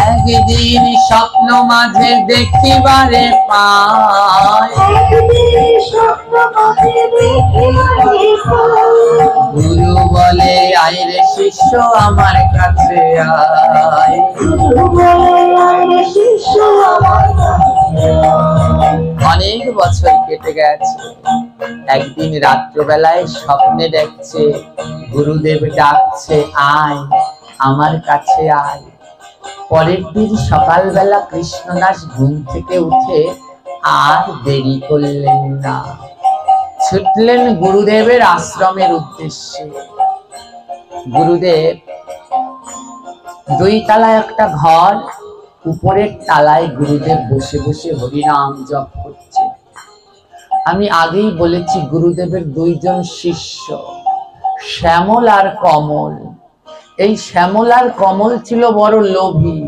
একদিন স্বপ্ন মাঝে দেখিবারে পায়, গুরু বলে আয় রে শিষ্য আমার কাছে আয়। অনেক বছর কেটে গেছে। একদিন রাত্রবেলায় স্বপ্নে দেখছে গুরুদেব ডাকছে আয় আমার কাছে আয়। পরের দিন সকালবেলা কৃষ্ণদাস ঘুম থেকে উঠে আর দেরি করলেন না, ছুটলেন গুরুদেবের আশ্রমের উদ্দেশ্যে। গুরুদেব দুই তলায় একটা ঘর, উপরের তালায় গুরুদেব বসে বসে হরিনাম জপ করছে। আমি আগেই বলেছি গুরুদেবের দুইজন শিষ্য, শ্যামল আর কমল। এই শ্যামল আর কমল ছিল বড় লোভী,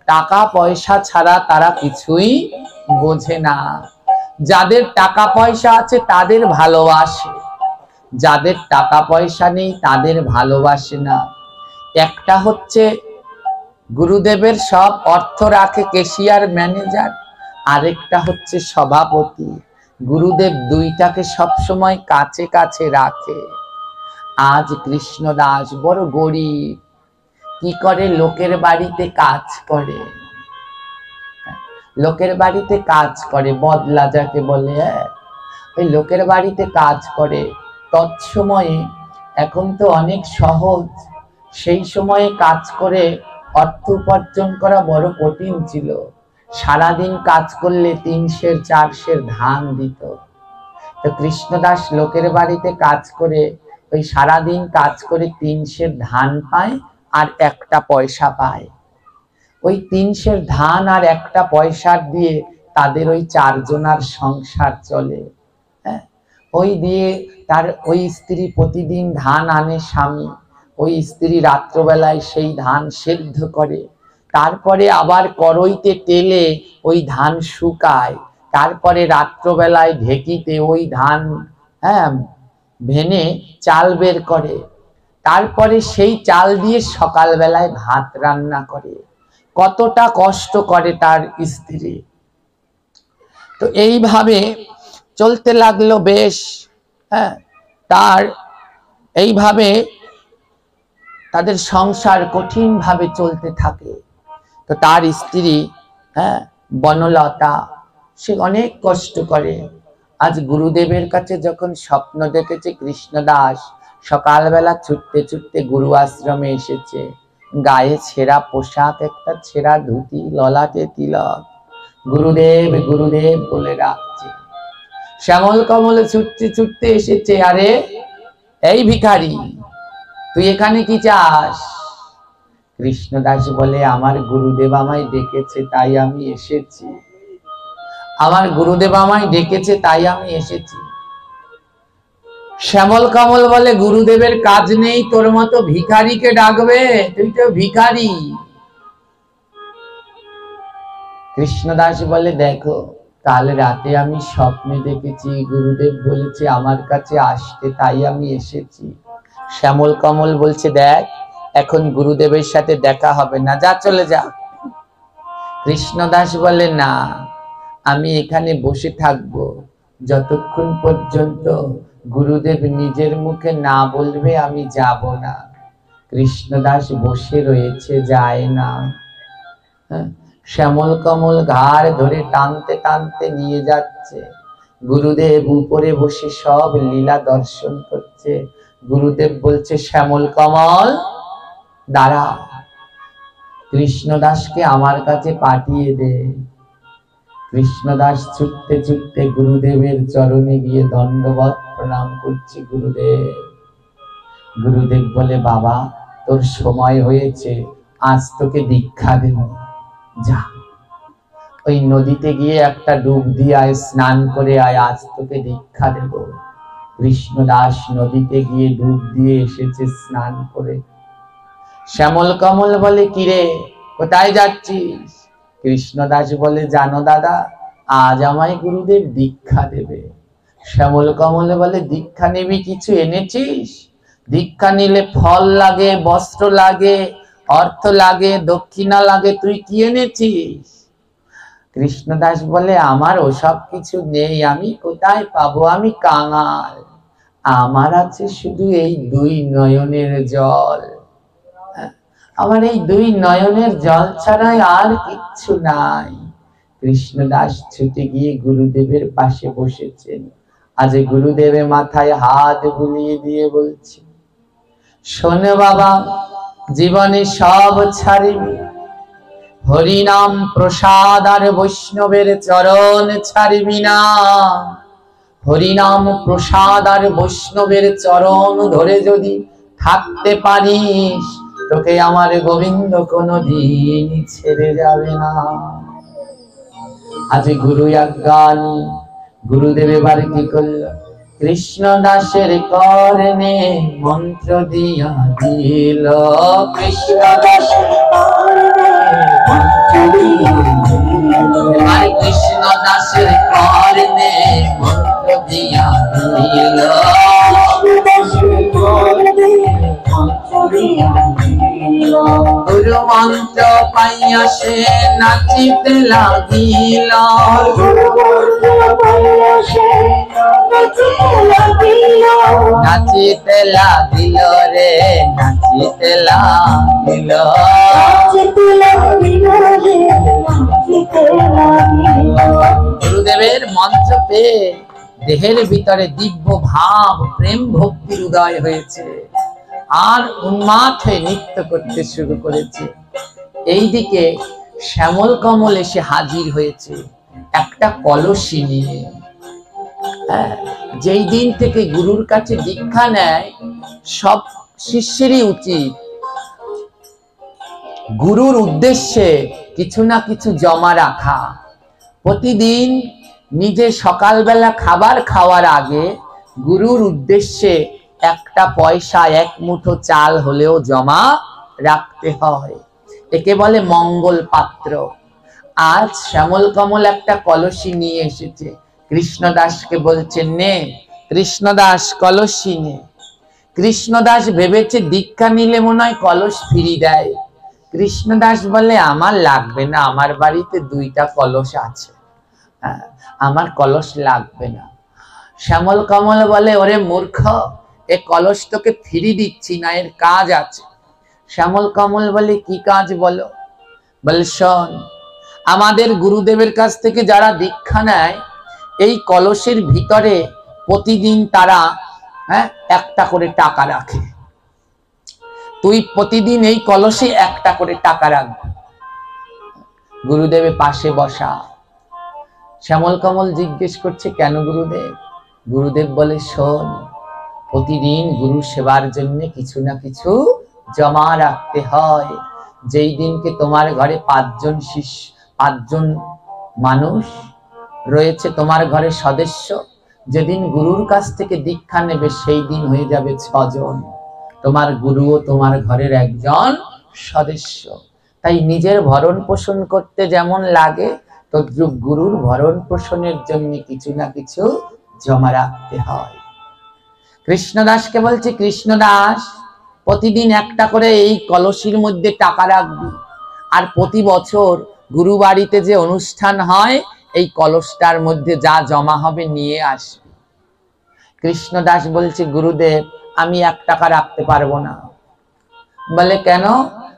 টাকা পয়সা ছাড়া তারা কিছুই বোঝে না। যাদের টাকা পয়সা আছে তাদের ভালোবাসে, যাদের টাকা পয়সা নেই তাদের ভালোবাসে না। একটা হচ্ছে গুরুদেবের সব অর্থ রাখে ক্যাশিয়ার ম্যানেজার, আরেকটা হচ্ছে সভাপতি। গুরুদেব দুইটাকে সবসময় কাছে কাছে রাখে। আজ কৃষ্ণদাস বড় গরিব, কি করে? লোকের বাড়িতে কাজ করে, লোকের বাড়িতে কাজ করে, বদলা যাকে বলে, ওই লোকের বাড়িতে কাজ করে। তৎসময়ে, এখন তো অনেক সহজ, সেই সময়ে কাজ করে অর্থ উপার্জন করা বড় কঠিন ছিল। সারাদিন কাজ করলে 3 সের 4 সের ধান দিত। তো কৃষ্ণদাস লোকের বাড়িতে কাজ করে ওই সারাদিন কাজ করে 3 সের ধান পায় আর একটা পয়সা পায়। ওই 3 সের ধান আর একটা পয়সা দিয়ে তাদের ওই 4 জনার সংসার চলে। হ্যাঁ, ওই দিয়ে তার ওই স্ত্রী প্রতিদিন ধান আনে স্বামী, ওই স্ত্রী রাত্রবেলায় সেই ধান সেদ্ধ করে, তারপরে আবার কড়ইতে তেলে ওই ধান শুকায়, তারপরে রাত্রবেলায় ঢেকিতে ওই ধান ভেনে চাল বের করে, তারপরে সেই চাল দিয়ে সকালবেলায় ভাত রান্না করে। কতটা কষ্ট করে তার স্ত্রী। তো এইভাবে চলতে লাগলো বেশ। তার এইভাবে তাদের সংসার কঠিন ভাবে চলতে থাকে। তো তার স্ত্রী বনলতা, সে অনেক কষ্ট করে। আজ গুরুদেবের কাছে যখন স্বপ্ন দেখেছে কৃষ্ণদাস সকালবেলা ছুটতে ছুটতে গুরু আশ্রমে এসেছে, গায়ে ছেঁড়া পোশাক, একটা ছেঁড়া ধুতি, ললাটে তিলক, গুরুদেব গুরুদেব বলে ডাকছে। শ্যামল কমল ছুটতে ছুটতে এসেছে, আরে এই ভিখারি তুই এখানে কি চাস? কৃষ্ণদাস বলে আমার গুরুদেব আমায় ডেকেছে তাই আমি এসেছি, আমার গুরুদেব আমায় ডেকেছে তাই আমি এসেছি। শ্যামল কমল বলে গুরুদেবের কাজ নেই, তোর মতো ভিখারিকে ডাকবে, তুই তো ভিখারি। কৃষ্ণদাস বলে দেখো, কাল রাতে আমি স্বপ্নে দেখেছি গুরুদেব বলেছে আমার কাছে আসতে, তাই আমি এসেছি। শ্যামল কমল বলছে দেখ, এখন গুরুদেবের সাথে দেখা হবে না, যা চলে যা। কৃষ্ণদাস বলে না, আমি এখানে বসে থাকবো যতক্ষণ পর্যন্ত গুরুদেব নিজের মুখে না বলবে আমি যাব না। কৃষ্ণদাস বসে রয়েছে, যায় না। শ্যামল কমল ঘাড় ধরে টানতে টানতে নিয়ে যাচ্ছে। গুরুদেব উপরে বসে সব লীলা দর্শন করছে। গুরুদেব বলছে শ্যামল কমল দাঁড়া, কৃষ্ণদাসকে আমার কাছে পাঠিয়ে দে। কৃষ্ণদাস ছুটতে ছুটতে গুরুদেবের চরণে গিয়ে দণ্ডবত প্রণাম করছে। গুরুদেব। গুরুদেব বলে বাবা, তোর সময় হয়েছে, আজ তোকে দীক্ষা দেব, যা ওই নদীতে গিয়ে একটা ডুব দিয়ে আয়, স্নান করে আয়, আজ তোকে দীক্ষা দেব। কৃষ্ণদাস নদীতে গিয়ে ডুব দিয়ে এসেছে স্নান করে। শ্যামল কমল বলে কিরে, কোথায় যাচ্ছিস? কৃষ্ণদাস বলে জানো দাদা, আজ আমায় গুরুদেব দীক্ষা দেবে। শ্যামল কমল বলে দীক্ষা নিবি, কিছু এনেছিস? দীক্ষা নিলে ফল লাগে, বস্ত্র লাগে, অর্থ লাগে, দক্ষিণা লাগে, তুই কি এনেছিস? কৃষ্ণদাস বলে আমার ওসব কিছু নেই, আমি কোথায় পাবো, আমি কাঙাল, আমার আছে শুধু এই দুই নয়নের জল। আমার এই দুই নয়নের জল ছাড়াই আর কিচ্ছু নাই। কৃষ্ণদাস ছুটে গিয়ে গুরুদেবের পাশে বসেছেন। আজ গুরুদেবের মাথায় হাত বুলিয়ে দিয়ে বলছে, শোনে বাবা, জীবনে সব ছাড়িবি, হরিনাম প্রসাদ আর বৈষ্ণবের চরণ ছাড়িবি না। হরিনাম প্রসাদ আর বৈষ্ণবের চরণ ধরে যদি থাকতে পারিস, তোকে আমার গোবিন্দ কোনদিন ছেড়ে যাবে না। আজ গুরু আজ্ঞানী। গুরুদেব এবার কি করলো, কৃষ্ণদাসের কর্ণে মন্ত্র দিয়া দিল। কৃষ্ণদাসের কৃষ্ণদাসের কর্ণে মন্ত্র দিয়া দিল। গুরু মন্ত্র পাইয়া সে নাচিতে লাগিল। নাচিতে লাগিল রে, নাচিতে লাগিল। গুরুদেবের মন্ত্র পেয়ে দেহের ভিতরে দিব্য ভাব, প্রেম ভক্তির উদয় হয়েছে, আর উন্মাদ হয়ে নৃত্য করতে শুরু করেছে। এইদিকে শ্যামল কমল এসে হাজির হয়েছে একটা কলসি নিয়ে। যেই দিন থেকে গুরুর কাছে দীক্ষা নেয়, সব শিষ্যেরই উচিত গুরুর উদ্দেশ্যে কিছু না কিছু জমা রাখা। প্রতিদিন নিজে সকালবেলা খাবার খাওয়ার আগে গুরুর উদ্দেশ্যে একটা পয়সা, এক মুঠো চাল হলেও জমা রাখতে হয়। একে বলে মঙ্গল পাত্র। আজ শ্যামল কমল একটা কলসি নিয়ে এসেছে। কৃষ্ণদাসকে বলছে নে। কৃষ্ণদাস কলসি নে। কৃষ্ণদাস ভেবেছে দীক্ষা নিলে মনে হয় কলস ফিরি দেয়। কৃষ্ণদাস বলে আমার লাগবে না, আমার বাড়িতে দুইটা কলস আছে, আমার কলস লাগবে না। শ্যামল কমল বলে ওরে মূর্খ, এ কলস তোকে ফিরি দিচ্ছি না, এর কাজ আছে। শ্যামল কমল বলে কি কাজ বলো? বলে শোন, আমাদের গুরুদেবের কাছ থেকে যারা দীক্ষা নেয়, এই কলসের ভিতরে প্রতিদিন তারা একটা করে টাকা রাখে। তুই প্রতিদিন এই কলসে একটা করে টাকা রাখবি। গুরুদেবের পাশে বসা। শ্যামল কমল জিজ্ঞেস করছে কেন গুরুদেব? গুরুদেব বলে শোন, প্রতিদিন গুরু সেবার জন্য কিছু না কিছু জমা রাখতে হয়। যেই দিনকে তোমার ঘরে পাঁচজন মানুষ রয়েছে, তোমার ঘরে সদস্য, যেদিন গুরুর কাছ থেকে দীক্ষা নেবে সেই দিন হয়ে যাবে 6 জন। তোমার গুরুও তোমার ঘরের একজন সদস্য। তাই নিজের ভরণ পোষণ করতে যেমন লাগে, তদ্রূপ গুরুর ভরণ পোষণের জন্য কিছু না কিছু জমা রাখতে হয়। কৃষ্ণদাসকে বলছে, কৃষ্ণদাস প্রতিদিন একটা করে এই কলসির মধ্যে টাকা রাখবি, আর প্রতি বছর গুরু বাড়িতে যে অনুষ্ঠান হয় এই কলসটার মধ্যে যা জমা হবে নিয়ে আসবি। কৃষ্ণদাস বলছে, গুরুদেব আমি 1 টাকা রাখতে পারবো না। বলে কেন?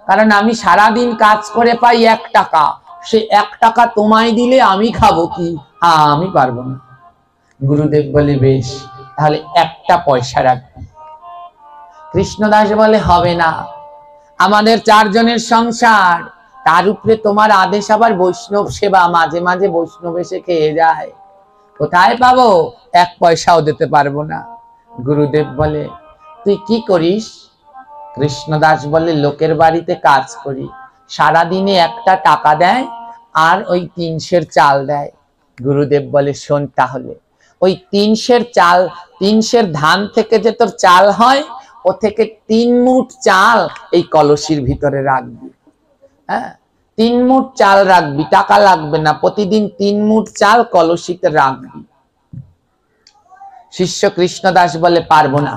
কারণ আমি সারাদিন কাজ করে পাই 1 টাকা, সে 1 টাকা তোমায় দিলে আমি খাবো কি? আমি পারবো না। গুরুদেব বলে বেশ, তাহলে 1টা পয়সা রাখবি। কৃষ্ণদাস বলে হবে না, আমাদের 4 জনের সংসার, তার উপরে তোমার আদেশ আবার বৈষ্ণব সেবা, মাঝে মাঝে বৈষ্ণব এসে খেয়ে যায়, কোথায় পাবো? 1 পয়সাও দিতে পারবো না। গুরুদেব বলে তুই কি করিস? কৃষ্ণদাস বলে লোকের বাড়িতে কাজ করি, সারাদিনে 1টা টাকা দেয় আর ওই 3 সের চাল দেয়। গুরুদেব বলে শোন, তাহলে ওই 3 সের চাল, 3 সের ধান থেকে যে তোর চাল হয়, ও থেকে 3 মুঠ চাল এই কলসির ভিতরে রাখবি। হ্যাঁ, 3 মুঠ চাল রাখবি, টাকা লাগবে না, প্রতিদিন 3 মুঠ চাল কলসিতে রাখবি। শিষ্য কৃষ্ণদাস বলে পারবো না,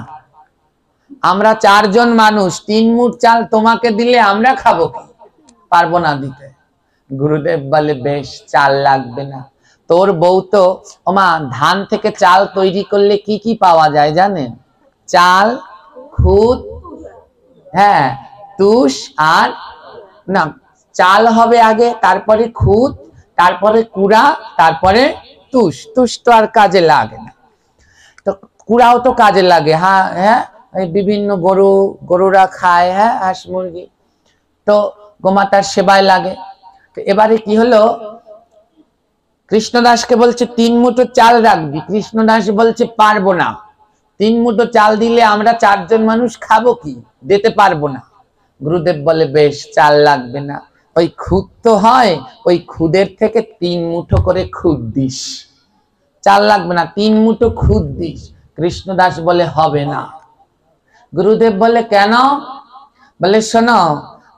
আমরা 4 জন মানুষ, 3 মুঠ চাল তোমাকে দিলে আমরা খাবো কি? পারবো না দিতে। গুরুদেব বলে বেশ, চাল লাগবে না। তোর বউ তো ওমা ধান থেকে চাল তৈরি করলে কি কি পাওয়া যায় জানেন? চাল, খুদ, হ্যাঁ তুষ, আর না চাল হবে আগে, তারপরে খুদ, তারপরে কুড়া, তারপরে তুষ। তুষ তো আর কাজে লাগে না, তো কুড়াও তো কাজে লাগে। হ্যাঁ হ্যাঁ, বিভিন্ন গরুরা খায়, হ্যাঁ হাঁস মুরগি, তো গোমাতার সেবায় লাগে। তো এবারে কি হলো, কৃষ্ণদাসকে বলছে 3 মুঠো চাল রাখবি। কৃষ্ণদাস বলছে পারবো না, 3 মুঠো চাল দিলে আমরা 4 জন মানুষ খাবো কি? দিতে পারবো না। গুরুদেব বলে বেশ, চাল লাগবে না, ওই খুদ তো হয়, ওই খুদের থেকে 3 মুঠো করে খুদ দিস। চাল লাগবে না, 3 মুঠো খুদ দিস। কৃষ্ণদাস বলে হবে না। গুরুদেব বলে কেন? বলে শোনো,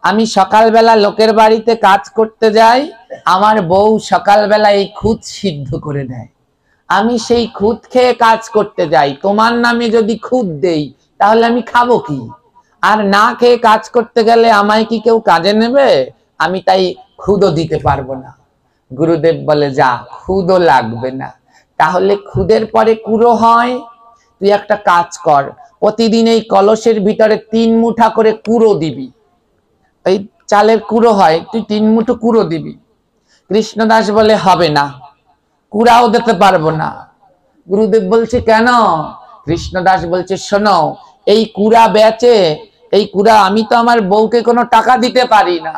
আমি সকালবেলা লোকের বাড়িতে কাজ করতে যাই, আমার বউ সকালবেলা এই খুদ সিদ্ধ করে দেয়, আমি সেই খুদ খেয়ে কাজ করতে যাই। তোমার নামে যদি খুদ দেই তাহলে আমি খাবো কি? আর না খেয়ে কাজ করতে গেলে আমায় কি কেউ কাজে নেবে? আমি তাই খুদও দিতে পারবো না। গুরুদেব বলে যা, খুদও লাগবে না, তাহলে খুদের পরে কুড়ো হয়। তুই একটা কাজ কর, প্রতিদিন এই কলসের ভিতরে 3 মুঠা করে কুড়ো দিবি। এই চালের কুড়ো হয়, তুই 3 মুঠো কুড়ো দিবি। কৃষ্ণদাস বলে হবে না, কুড়াও দিতে পারবো না। গুরুদেব বলছে কেন? কৃষ্ণদাস বলছে শোনো, এই কুড়া বেচে, এই কুড়া আমি তো আমার বউকে কোনো টাকা দিতে পারি না,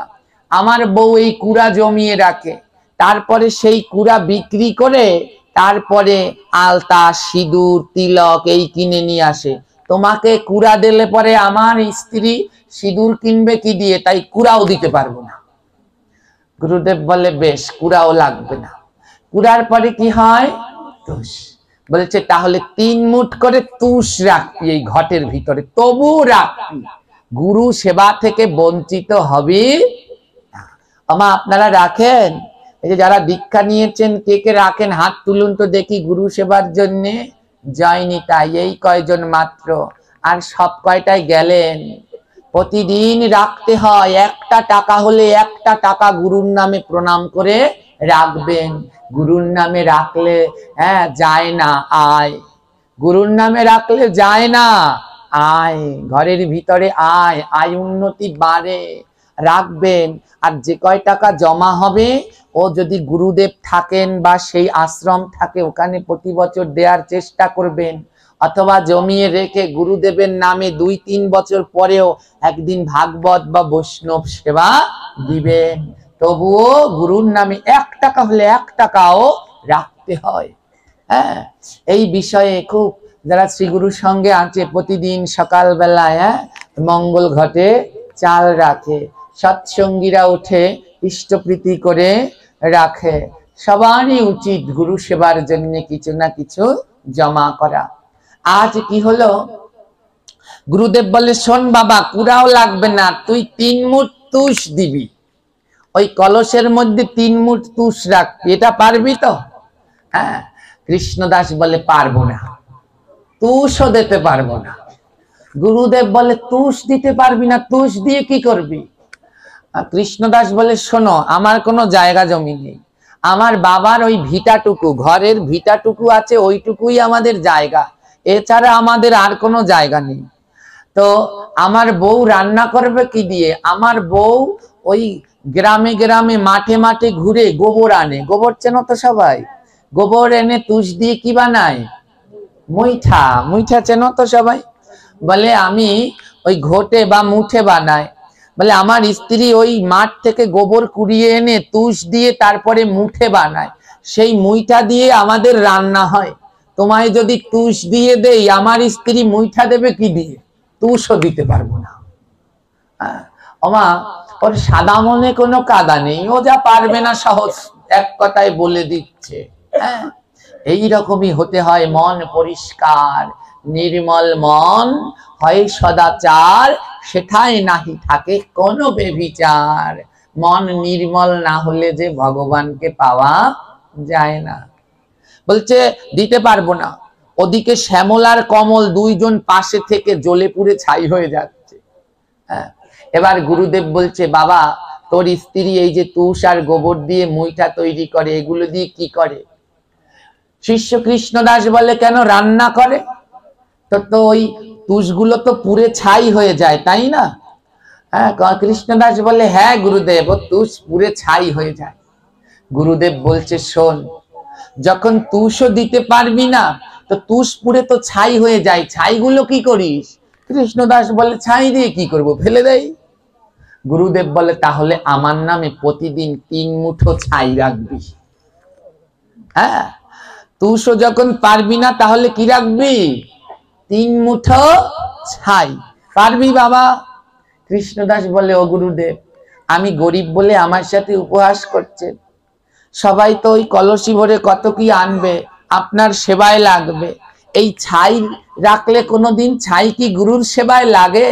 আমার বউ এই কুড়া জমিয়ে রাখে, তারপরে সেই কুড়া বিক্রি করে তারপরে আলতা, সিঁদুর, তিলক এই কিনে নিয়ে আসে। তোমাকে কুড়া দিলে পরে আমার স্ত্রী সিঁদুর কিনবে কি দিয়ে? তাই কুড়াও দিতে পারবো না। গুরুদেব বলে বেশ, কুড়াও লাগবে না। কুড়ার পরে কি হয়? তুষ। বলছে তাহলে 3 মুঠ করে তুষ রাখবি এই ঘটের ভিতরে, তবু রাখবি, গুরু সেবা থেকে বঞ্চিত হবি না। আমা আপনারা রাখেন? এই যে যারা দীক্ষা নিয়েছেন কে কে রাখেন? হাত তুলুন তো দেখি গুরু সেবার জন্য। যায়নি তাই এই কয়জন মাত্র, আর সব কয়টায় গেলেন। প্রতিদিন রাখতে হয়, 1টা টাকা হলে 1টা টাকা গুরুর নামে প্রণাম করে রাখবেন। গুরুর নামে রাখলে হ্যাঁ যায় না আয়, গুরুর নামে রাখলে যায় না আয়, ঘরের ভিতরে আয়, আয় উন্নতি বাড়ে। রাখবেন, আর যে কয় টাকা জমা হবে ও যদি গুরুদেব থাকেন বা সেই আশ্রম থাকে ওখানে প্রতি বছর দেওয়ার চেষ্টা করবেন, অথবা জমিয়ে রেখে গুরুদেবের নামে 2-3 বছর পরেও একদিন ভাগবত বা বৈষ্ণব সেবা দিবেন। তবুও গুরুর নামে 1 টাকা হলে 1 টাকাও রাখতে হয়। হ্যাঁ, এই বিষয়ে খুব যারা শ্রীগুরুর সঙ্গে আছে প্রতিদিন সকালবেলায় মঙ্গল ঘটে চাল রাখে, সৎসঙ্গীরা উঠে ইষ্টপ্রীতি করে রাখে। সবারই উচিত গুরু সেবার জন্য কিছু না কিছু জমা করা। আজ কি হলো, গুরুদেব বলে শোন বাবা, কুড়াও লাগবে না, তুই 3 মুঠ তুষ দিবি, ওই কলসের মধ্যে 3 মুঠ তুষ রাখবি, এটা পারবি তো? হ্যাঁ। কৃষ্ণদাস বলে পারবো না, তুষও দিতে পারবো না। গুরুদেব বলে তুষ দিতে পারবি না, তুষ দিয়ে কি করবি? কৃষ্ণদাস বলে শোনো, আমার কোনো জায়গা জমি নেই, আমার বাবার ওই ভিটাটুকু, ঘরের ভিটাটুকু আছে, ওইটুকুই আমাদের জায়গা, এছাড়া আমাদের আর কোনো জায়গা নেই। তো আমার বউ রান্না করবে কি দিয়ে? আমার বউ ওই গ্রামে গ্রামে মাঠে মাঠে ঘুরে গোবর আনে, গোবর চেনো তো সবাই? গোবর এনে তুষ দিয়ে কি বানায়? মুইঠা। মুইঠা চেনো তো সবাই? বলে আমি ওই ঘটে বা মুঠে বানাই। বলে আমার স্ত্রী ওই মাঠ থেকে গোবর কুড়িয়ে এনে তুষ দিয়ে তারপরে মুঠে বানায়, সেই মুইঠা দিয়ে আমাদের রান্না হয়। তোমায় যদি তুষ দিয়ে দেই, আমার স্ত্রী মুইঠা দেবে কি দিয়ে? তুষও দিতে পারবো না। ওমা, ওর সাদা মনে কোনো কাদা নেই, ও যা পারবে না সহজ এক কথায় বলে দিচ্ছে। হ্যাঁ, এইরকমই হতে হয়। মন পরিষ্কার, নির্মল মন হয় সদাচার, সেটাই নাহি থাকে কোনো বেবিচার। মন নির্মল না হলে যে ভগবানকে পাওয়া যায় না। বলছে দিতে পারবো না। ওদিকে শ্যামল আর কমল দুইজন পাশে থেকে জ্বলে পুড়ে ছাই হয়ে যাচ্ছে। হ্যাঁ, এবার গুরুদেব বলছে বাবা, তোর স্ত্রী এই যে তুষ আর গোবর দিয়ে মুইঠা তৈরি করে, এগুলো দিয়ে কি করে? শিষ্য কৃষ্ণদাস বলে কেন, রান্না করে। তো ওই তুষগুলো তো পুড়ে ছাই হয়ে যায়, তাই না? হ্যাঁ, কৃষ্ণদাস বলে হ্যাঁ গুরুদেব, ও তুষ পুড়ে ছাই হয়ে যায়। গুরুদেব বলছে শোন, যখন তুষও দিতে পারবি না, তো তুষ পুড়ে তো ছাই হয়ে যায়, ছাইগুলো কি করিস? কৃষ্ণদাস বলে ছাই দিয়ে কি করব, ফেলে দেই। গুরুদেব বলে তাহলে আমার নামে প্রতিদিন 3 মুঠো ছাই রাখবি। হ্যাঁ, তুষও যখন পারবি না, তাহলে কি রাখবি? 3 মুঠো ছাই। পারবি বাবা? কৃষ্ণদাস বলে ও গুরুদেব, আমি গরিব বলে আমার সাথে উপহাস করছেন, সবাই তো ওই কলসি ভরে কত কি আনবে, আপনার সেবায় লাগবে, এই ছাই রাখলে কোনোদিন ছাই কি গুরুর সেবায় লাগে?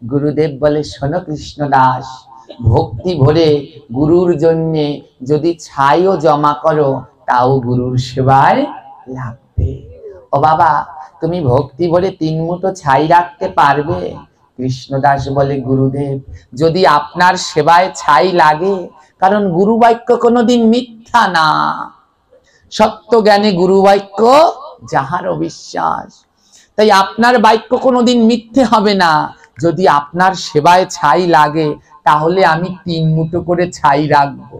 গুরুদেব বলে শোনো কৃষ্ণদাস, ভক্তি ভরে গুরুর জন্য যদি ছাইও জমা করো, তাও গুরুর সেবায় লাগবে। ও বাবা, তুমি ভক্তি ভরে 3 মুঠো ছাই রাখতে পারবে? কৃষ্ণদাস বলে গুরুদেব, যদি আপনার সেবায় ছাই লাগে, কারণ গুরু বাক্য কোনোদিন মিথ্যা না, সত্য জ্ঞানে গুরু বাক্য যাহার বিশ্বাস, তাই আপনার বাক্য কোনোদিন মিথ্যে হবে না। যদি আপনার সেবায় ছাই লাগে, তাহলে আমি 3 মুঠো করে ছাই রাখবো।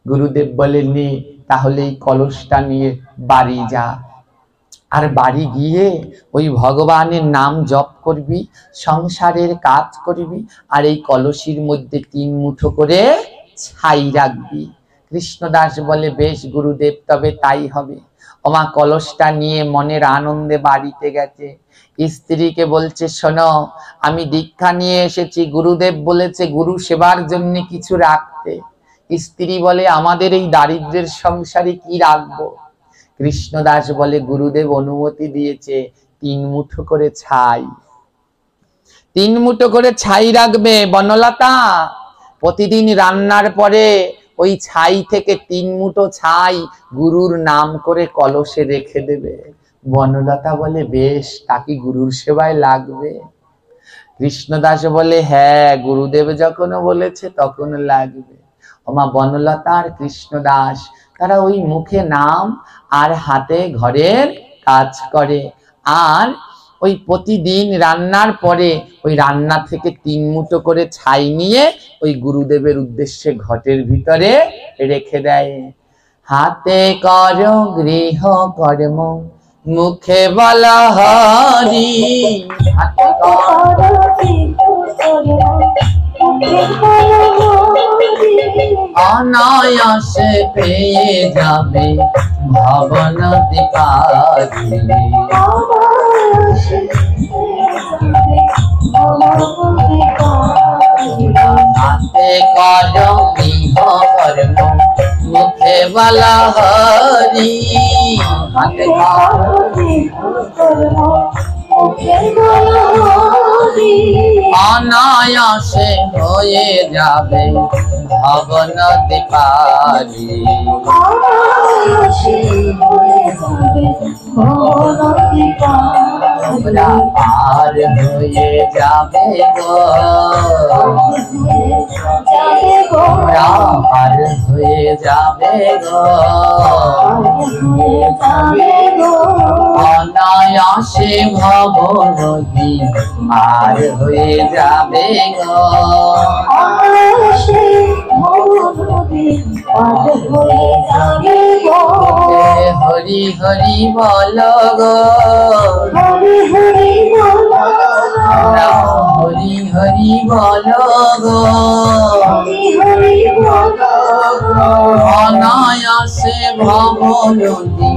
গুরুদেব বলেন নে, তাহলে এই কলসটা নিয়ে বাড়ি যা, আর বাড়ি গিয়ে ওই ভগবানের নাম জপ করবি, সংসারের কাজ করবি, আর এই কলসির মধ্যে 3 মুঠো করে ছাই রাখবি। কৃষ্ণদাস বলে বেশ গুরুদেব, তবে তাই হবে। ওমা কলসটা নিয়ে মনের আনন্দে বাড়িতে গেছে, স্ত্রীকে বলছে শোনো, আমি দীক্ষা নিয়ে এসেছি, গুরুদেব বলেছে গুরু সেবার জন্য কিছু রাখতে। স্ত্রী বলে আমাদের এই দারিদ্রের সংসারে কি রাখবো? কৃষ্ণদাস বলে গুরুদেব অনুমতি দিয়েছে 3 মুঠো করে ছাই, 3 মুঠো করে ছাই রাখবে। বনলতা, প্রতিদিন রান্নার পরে ওই ছাই থেকে 3 মুঠো ছাই গুরুর নাম করে কলসে রেখে দেবে। বনলতা বলে বেশ, তা কি গুরুর সেবায় লাগবে? কৃষ্ণদাস বলে হ্যাঁ, গুরুদেব যখন বলেছে তখন লাগবে। ওমা বনলতা আর কৃষ্ণদাস তারা ওই মুখে নাম আর হাতে ঘরের কাজ করে, আর ওই প্রতিদিন রান্নার পরে ওই রান্না থেকে 3 মুঠো করে ছাই নিয়ে ওই গুরুদেবের উদ্দেশ্যে ঘটের ভিতরে রেখে দেয়। হাতে কর গৃহ কর্ম, মুখে বলা হরি, হাতে কর অনায়াসে পেয়ে যাবে ভবন দীপারি। হাতে কর গৃহ কর্ম, মুখে বলা হরি হাতে অনায়াসে হয়ে যাবে ভবনদী পারি তোমরা পার হয়ে যাবে গো তোমরা পার হয়ে যাবে গো অনায়াসে ভবনদী পার হয়ে যাবে গো হরি হরি বল গো হরি হরি বল গো অনায়াসে ভবনদী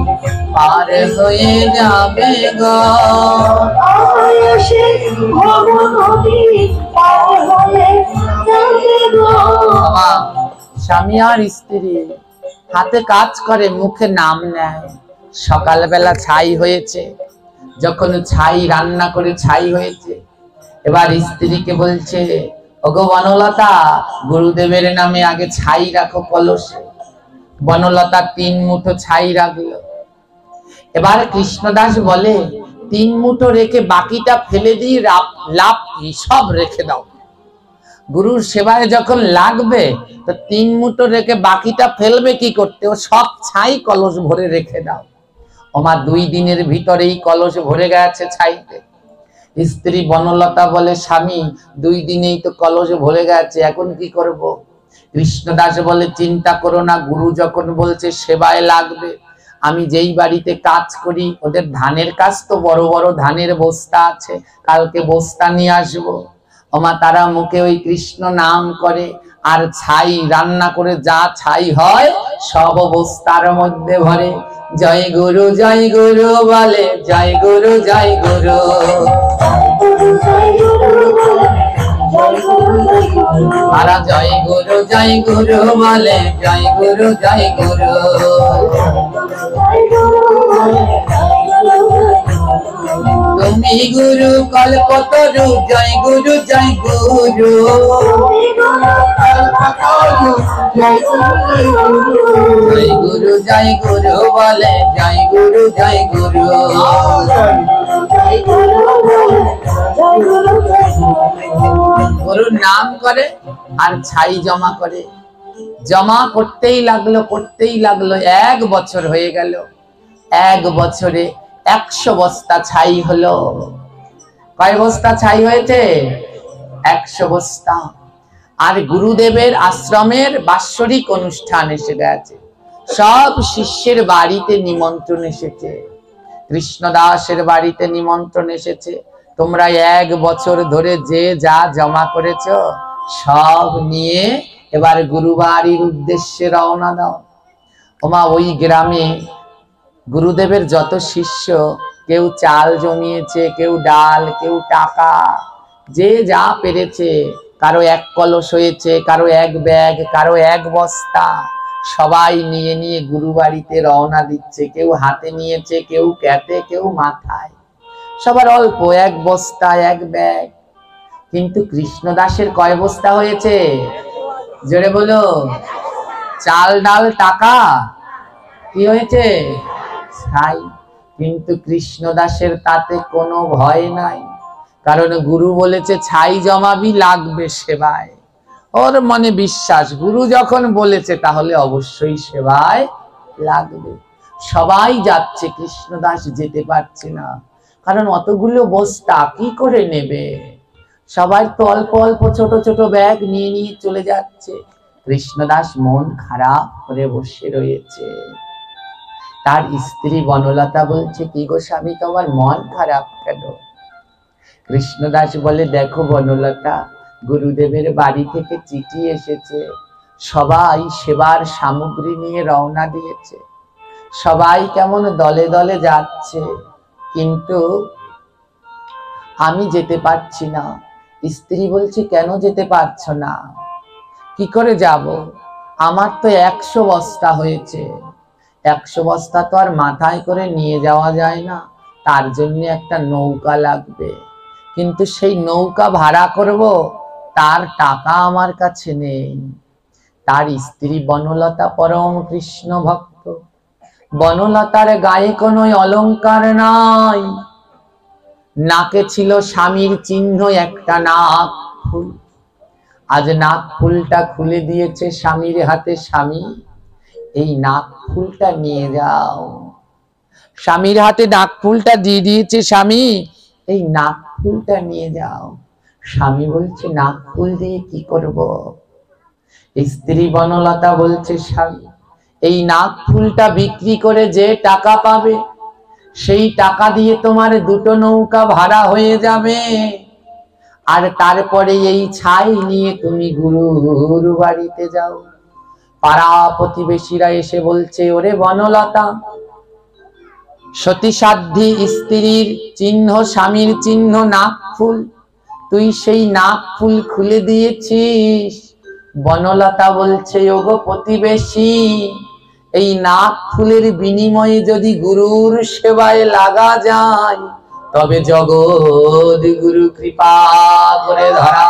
পার হয়ে যাবে গো স্বামী আর স্ত্রী হাতে কাজ করে মুখে নাম নেয় সকালবেলা ছাই হয়েছে যখন ছাই রান্না করে ছাই হয়েছে এবার স্ত্রীকে বলছে ওগো বনলতা গুরুদেবের নামে আগে ছাই রাখো কলসে বনলতা 3 মুঠো ছাই রাখলো এবার কৃষ্ণদাস বলে 3 মুঠো রেখে বাকিটা ফেলে দিয়ে লাভ কি সব রেখে দাও গুরুর সেবায় যখন লাগবে তো 3 মুঠো রেখে বাকিটা ফেলবে কি করতে ও সব ছাই কলস ভরে রেখে দাও ওমা 2 দিনের ভিতরেই কলস ভরে গেছে ছাইতে স্ত্রী বনলতা বলে স্বামী 2 দিনেই তো কলস ভরে গেছে এখন কি করব কৃষ্ণদাস বলে চিন্তা করো না গুরু যখন বলছে সেবায় লাগবে আমি যেই বাড়িতে কাজ করি ওদের ধানের কাজ তো বড় বড় ধানের বস্তা আছে কালকে বস্তা নিয়ে আসবো ওমা তারা মুখে ওই কৃষ্ণ নাম করে আর ছাই রান্না করে যা ছাই হয় সব বস্তার মধ্যে ভরে জয় গুরু বলে জয় গুরু তারা জয় গুরু বলে জয় গুরু তুমি গুরু কল্পতরু জয় গুরু জয় গুরু বলে জয় গুরু গুরুর নাম করে আর ছাই জমা করে জমা করতেই লাগলো 1 বছর হয়ে গেল 1 বছরে 100 বস্তা ছাই হলো কয় বস্তা ছাই হয়েছে 100 বস্তা আর গুরুদেবের আশ্রমের বাৎসরিক অনুষ্ঠান এসে গেছে সব শিষ্যের বাড়িতে নিমন্ত্রণ এসেছে কৃষ্ণদাসের বাড়িতে নিমন্ত্রণ এসেছে তোমরা 1 বছর ধরে যে যা জমা করেছো সব নিয়ে এবার গুরুবাড়ির উদ্দেশ্যে রওনা দাও ওমা ওই গ্রামে গুরুদেবের যত শিষ্য কেউ চাল জমিয়েছে কেউ ডাল কেউ টাকা যে যা পেরেছে কারো 1 কলস হয়েছে কারো 1 ব্যাগ কারো 1 বস্তা সবাই নিয়ে নিয়ে গুরুবাড়িতে রওনা দিচ্ছে কেউ হাতে নিয়েছে কেউ ক্যাতে কেউ মাথায় সবার অল্প 1 বস্তা 1 ব্যাগ কিন্তু কৃষ্ণদাসের কয় বস্তা হয়েছে জোরে বলো চাল ডাল টাকা কি হয়েছে ছাই কিন্তু কৃষ্ণদাসের তাতে কোনো ভয় নাই কারণ গুরু বলেছে ছাই জমাবি লাগবে সেবায় ওর মনে বিশ্বাস গুরু যখন বলেছে তাহলে অবশ্যই সেবায় লাগবে সবাই যাচ্ছে কৃষ্ণদাস যেতে পারছে না কারণ অতগুলো বস্তা কি করে নেবে সবাই তো অল্প অল্প ছোট ছোট ব্যাগ নিয়ে নিয়ে চলে যাচ্ছে কৃষ্ণদাস মন খারাপ করে বসে রয়েছে তার স্ত্রী বনলতা বলছে কি গো স্বামী তোমার মন খারাপ কেন কৃষ্ণদাস বলে দেখো বনলতা গুরুদেবের বাড়ি থেকে চিঠি এসেছে সবাই সেবার সামগ্রী নিয়ে রওনা দিয়েছে সবাই কেমন দলে দলে যাচ্ছে কিন্তু আমি যেতে পারছি না স্ত্রী বলছে কেন যেতে পারছো না কি করে যাব আমার তো 100 বস্তা হয়েছে, 100 বস্তা তো আর মাথায় করে নিয়ে যাওয়া যায় না, তার জন্য একটা নৌকা লাগবে, কিন্তু সেই নৌকা ভাড়া করব তার টাকা আমার কাছে নেই। তার স্ত্রী বনলতা পরম কৃষ্ণ ভক্ত, বনলতার গায়ে কোনো অলংকার নাই, নাকে ছিল স্বামীর চিহ্ন একটা নাক ফুল। আজ নাক ফুলটা খুলে দিয়েছে স্বামীর হাতে, স্বামী এই নাক ফুলটা নিয়ে যাও। স্বামীর হাতে নাক ফুলটা দিয়ে দিয়েছে, স্বামী এই নাক ফুলটা নিয়ে যাও। স্বামী বলছে নাক ফুল দিয়ে কি করব? স্ত্রী বনলতা বলছে স্বামী এই নাক ফুলটা বিক্রি করে যে টাকা পাবে সেই টাকা দিয়ে তোমার 2টো নৌকা ভাড়া হয়ে যাবে, আর তারপরে এই ছাই নিয়ে তুমি গুরুর বাড়িতে যাও। পাড়া প্রতিবেশীরা এসে বলছে ওরে বনলতা, সতীসাধ্যী স্ত্রীর চিহ্ন, স্বামীর চিহ্ন নাক ফুল, তুই সেই নাক ফুল খুলে দিয়েছিস। বনলতা বলছে ওগো প্রতিবেশী, এই নাক ফুলের বিনিময়ে যদি গুরুর সেবায় লাগা যায় তবে জগৎ গুরু কৃপা করে ধরা